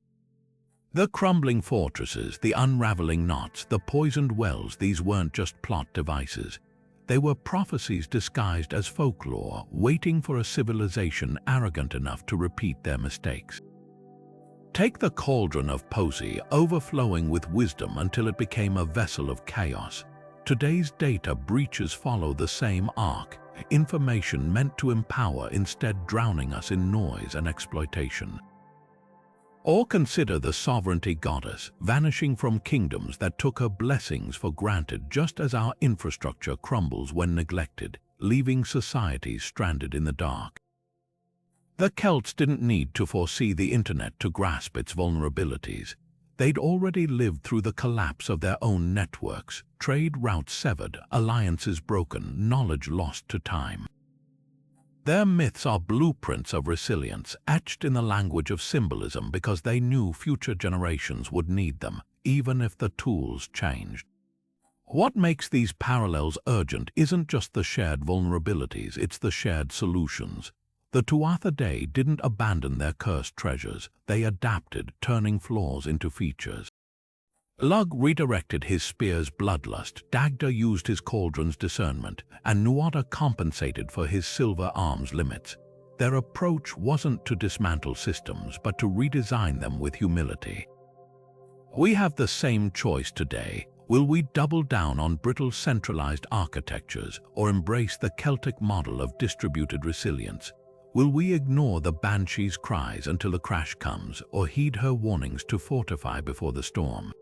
Speaker 1: The crumbling fortresses, the unraveling knots, the poisoned wells, these weren't just plot devices. They were prophecies disguised as folklore, waiting for a civilization arrogant enough to repeat their mistakes. Take the Cauldron of Poesy, overflowing with wisdom until it became a vessel of chaos. Today's data breaches follow the same arc, information meant to empower instead drowning us in noise and exploitation. Or consider the sovereignty goddess, vanishing from kingdoms that took her blessings for granted just as our infrastructure crumbles when neglected, leaving societies stranded in the dark. The Celts didn't need to foresee the internet to grasp its vulnerabilities. They'd already lived through the collapse of their own networks, trade routes severed, alliances broken, knowledge lost to time. Their myths are blueprints of resilience, etched in the language of symbolism because they knew future generations would need them, even if the tools changed. What makes these parallels urgent isn't just the shared vulnerabilities, it's the shared solutions. The Tuatha Dé didn't abandon their cursed treasures, they adapted, turning flaws into features. Lug redirected his spear's bloodlust, Dagda used his cauldron's discernment, and Nuada compensated for his silver arm's limits. Their approach wasn't to dismantle systems, but to redesign them with humility. We have the same choice today. Will we double down on brittle centralized architectures or embrace the Celtic model of distributed resilience? Will we ignore the banshee's cries until the crash comes, or heed her warnings to fortify before the storm?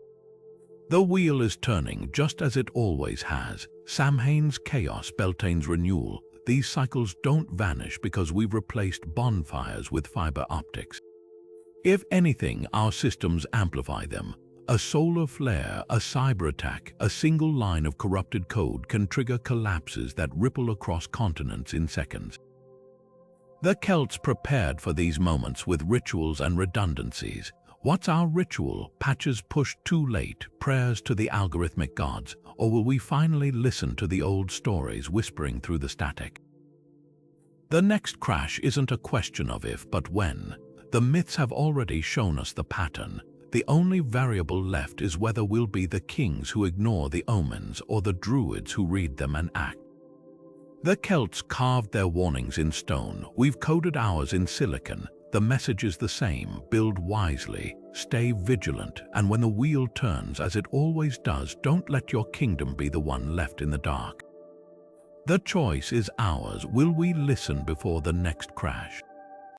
Speaker 1: The wheel is turning just as it always has. Samhain's chaos, Beltane's renewal. These cycles don't vanish because we've replaced bonfires with fiber optics. If anything, our systems amplify them. A solar flare, a cyber attack, a single line of corrupted code can trigger collapses that ripple across continents in seconds. The Celts prepared for these moments with rituals and redundancies. What's our ritual? Patches pushed too late, prayers to the algorithmic gods, or will we finally listen to the old stories whispering through the static? The next crash isn't a question of if, but when. The myths have already shown us the pattern. The only variable left is whether we'll be the kings who ignore the omens or the druids who read them and act. The Celts carved their warnings in stone. We've coded ours in silicon. The message is the same: build wisely, stay vigilant, and when the wheel turns, as it always does, don't let your kingdom be the one left in the dark. The choice is ours. Will we listen before the next crash?